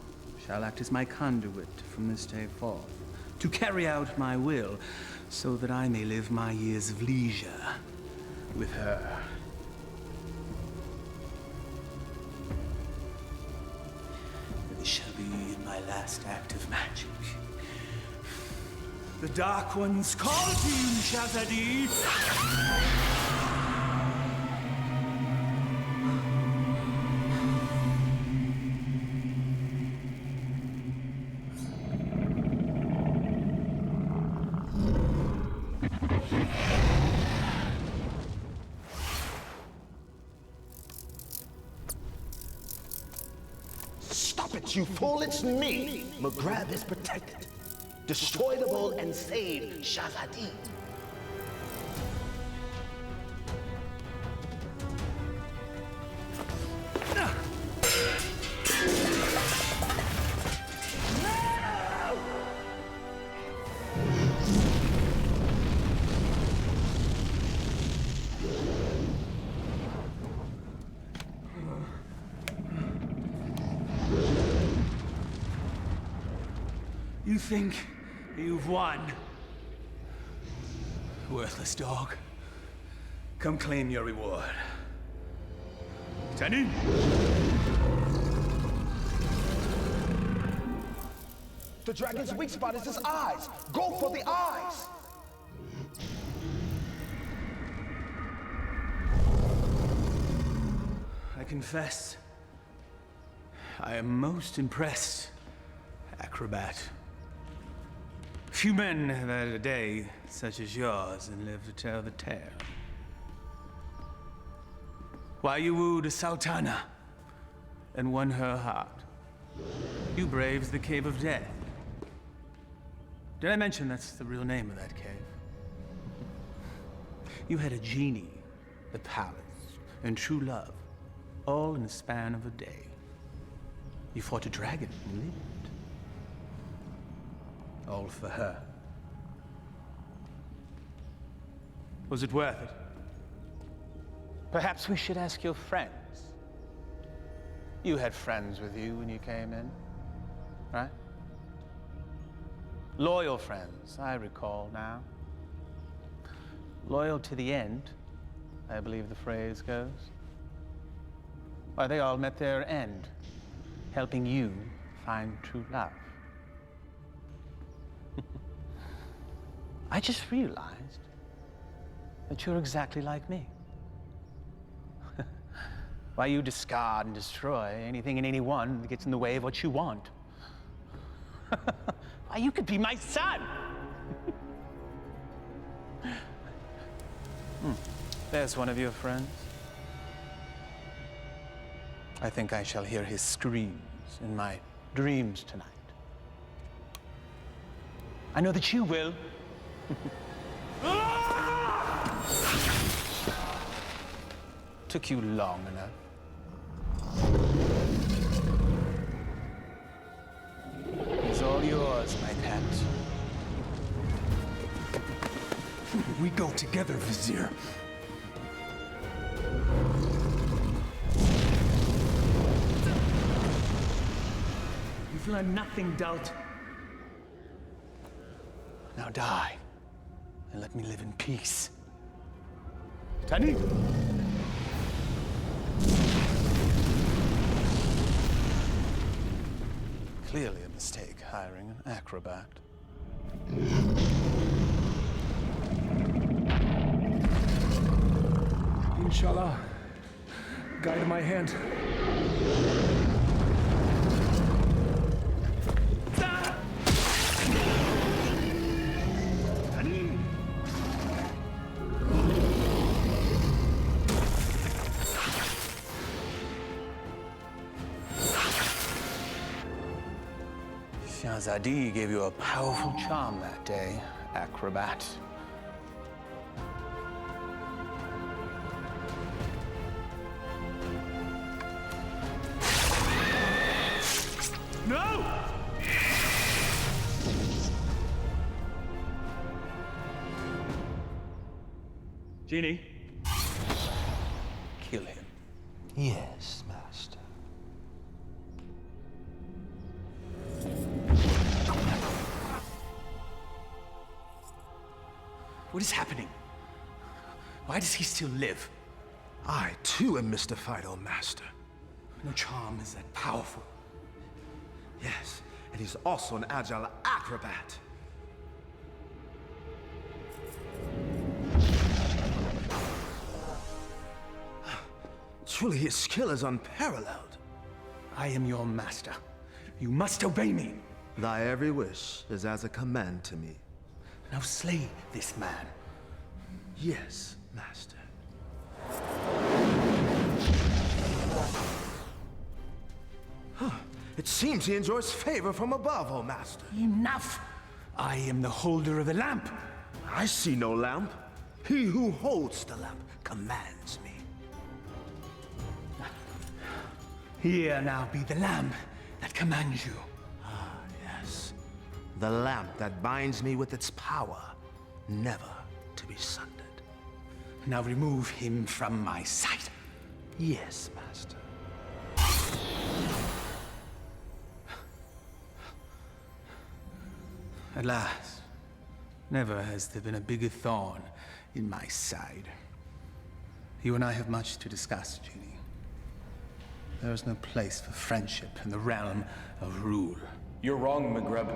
shall act as my conduit from this day forth, to carry out my will, so that I may live my years of leisure with her. This shall be my last act of magic. The Dark Ones call to you, Shazadi! Stop it, you fool! It's me! McGrath is protected. Destroy the bowl and save Shazadi. You think you've won? Worthless dog. Come claim your reward. Stand in! The dragon's weak spot is his eyes. Go for the eyes. I confess, I am most impressed, acrobat. Few men have had a day such as yours and lived to tell the tale. Why you wooed a sultana and won her heart. You braved the Cave of Death. Did I mention that's the real name of that cave? You had a genie, the palace, and true love, all in the span of a day. You fought a dragon and lived. All for her. Was it worth it? Perhaps we should ask your friends. You had friends with you when you came in, right? Loyal friends, I recall now. Loyal to the end, I believe the phrase goes. Why, they all met their end, helping you find true love. I just realized that you're exactly like me. Why, you discard and destroy anything and anyone that gets in the way of what you want. Why, you could be my son! There's one of your friends. I think I shall hear his screams in my dreams tonight. I know that you will. Took you long enough. He's all yours, my pet. We go together, Vizier. You've learned nothing, Dalt. Now die, and let me live in peace. Tani! Clearly a mistake hiring an acrobat. Inshallah, guide my hand. Shahzadi gave you a powerful charm that day, acrobat. No! Genie, kill him. Yes, Master. What is happening? Why does he still live? I, too, am mystified, O Master. No charm is that powerful. Yes, and he's also an agile acrobat. Truly, his skill is unparalleled. I am your master. You must obey me. Thy every wish is as a command to me. Now slay this man. Yes, Master. It seems he enjoys favor from above, O Master. Enough! I am the holder of the lamp. I see no lamp. He who holds the lamp commands me. Here now be the lamp that commands you. Ah, yes. The lamp that binds me with its power, never to be sundered. Now remove him from my sight. Yes, Master. At last, never has there been a bigger thorn in my side. You and I have much to discuss, Genie. There is no place for friendship in the realm of rule. You're wrong, Maghreb.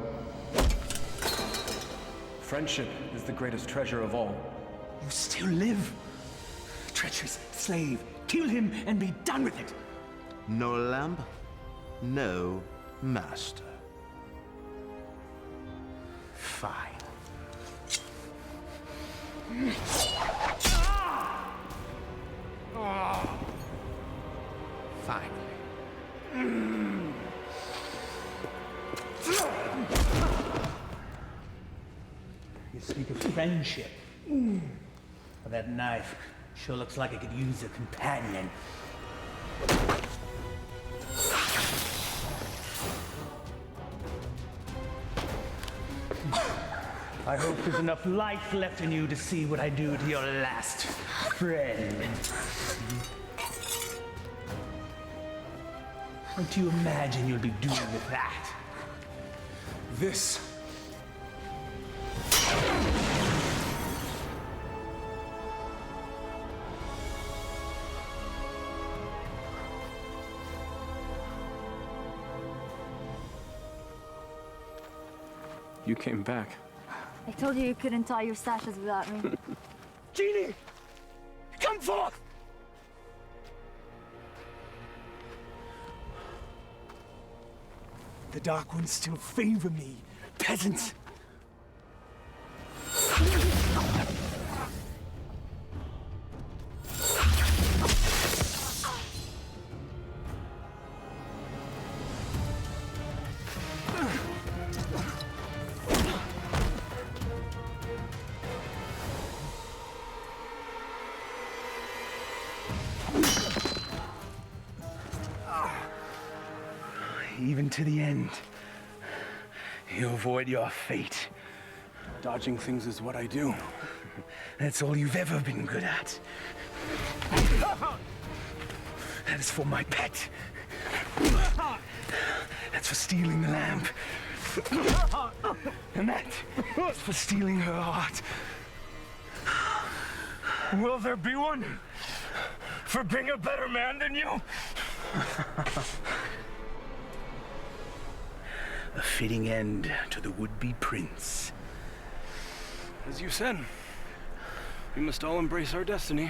Friendship is the greatest treasure of all. You still live. Treacherous slave, kill him and be done with it. No lamp, no master. Fine. You speak of friendship. Well, that knife sure looks like it could use a companion. I hope there's enough life left in you to see what I do to your last friend. What do you imagine you'll be doing with that? This. You came back. I told you couldn't tie your sashes without me. Genie! Come forth! The Dark Ones still favor me, peasants. Even to the end, you avoid your fate. Dodging things is what I do. That's all you've ever been good at. That is for my pet. That's for stealing the lamp. And that is for stealing her heart. Will there be one for being a better man than you? A fitting end to the would-be prince. As you said, we must all embrace our destiny.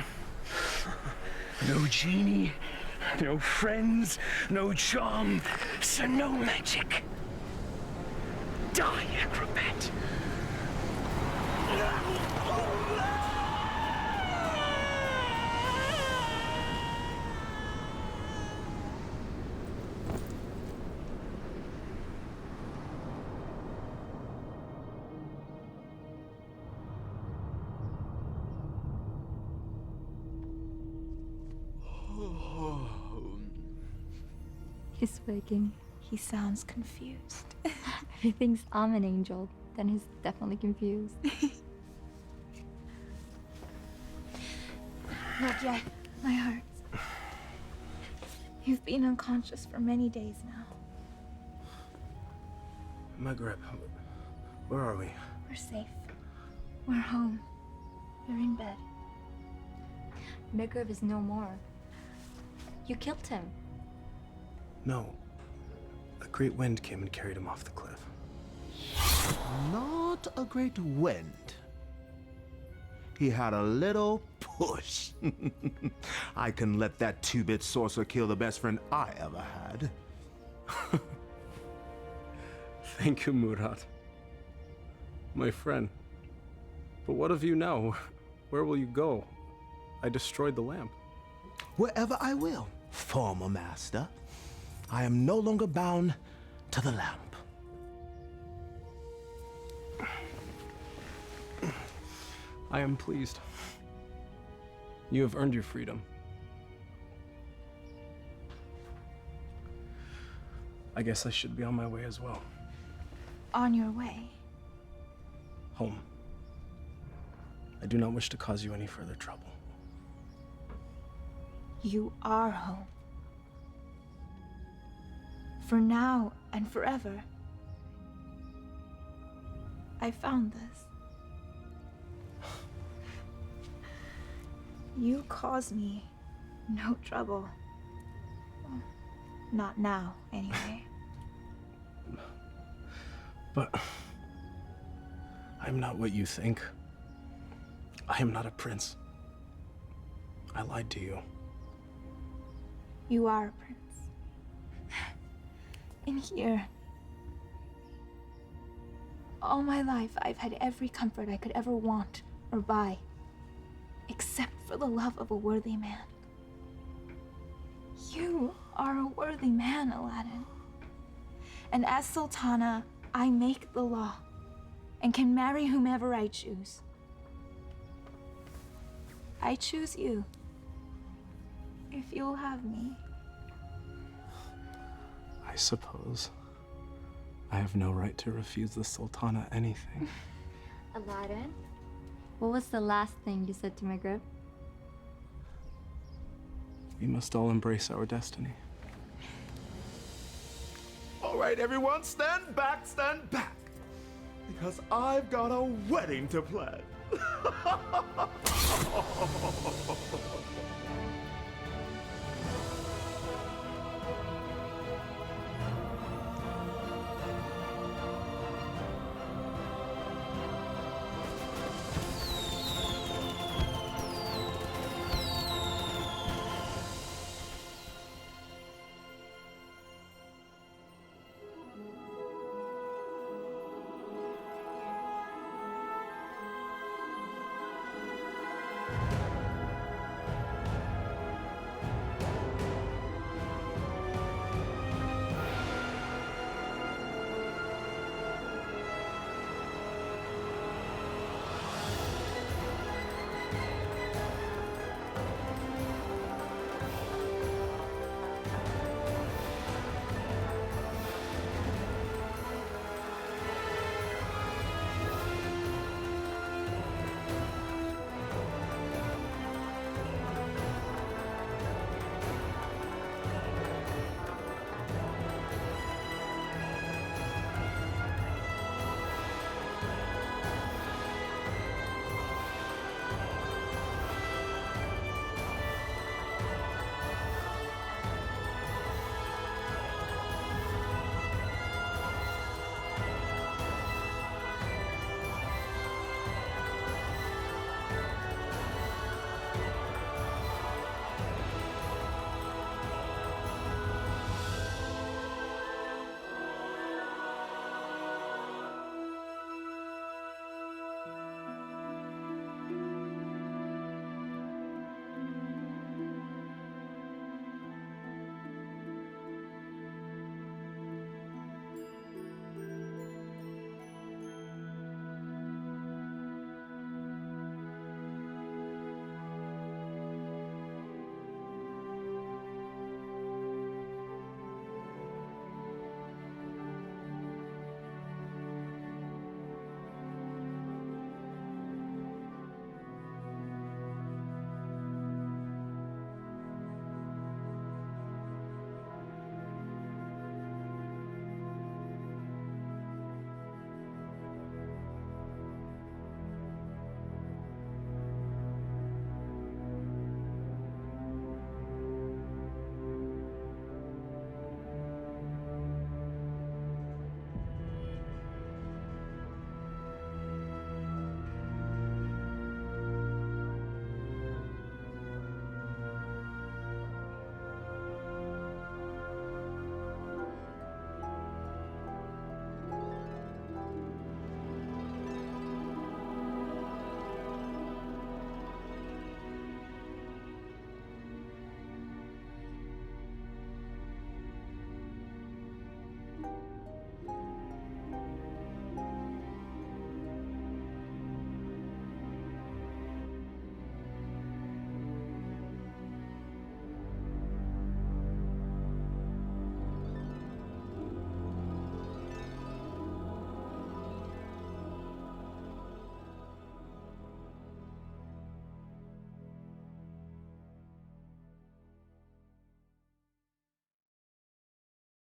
No genie, no friends, no charm, so no magic. Die, acrobat. He's waking. He sounds confused. If he thinks I'm an angel, then he's definitely confused. Not yet. My heart. You've been unconscious for many days now. Maghreb, where are we? We're safe. We're home. We're in bed. Maghreb is no more. You killed him. No. A great wind came and carried him off the cliff. Not a great wind. He had a little push. I can let that two-bit sorcerer kill the best friend I ever had. Thank you, Murat. My friend. But what of you now? Where will you go? I destroyed the lamp. Wherever I will, former master. I am no longer bound to the lamp. I am pleased. You have earned your freedom. I guess I should be on my way as well. On your way. Home. I do not wish to cause you any further trouble. You are home. For now and forever. I found this. You cause me no trouble. Not now, anyway. But I am not what you think. I am not a prince. I lied to you. You are a prince. In here. All my life, I've had every comfort I could ever want or buy, except for the love of a worthy man. You are a worthy man, Aladdin. And as Sultana, I make the law, and can marry whomever I choose. I choose you. If you'll have me. I suppose I have no right to refuse the Sultana anything. Aladdin, what was the last thing you said to my grip? We must all embrace our destiny. All right, everyone, stand back, because I've got a wedding to plan.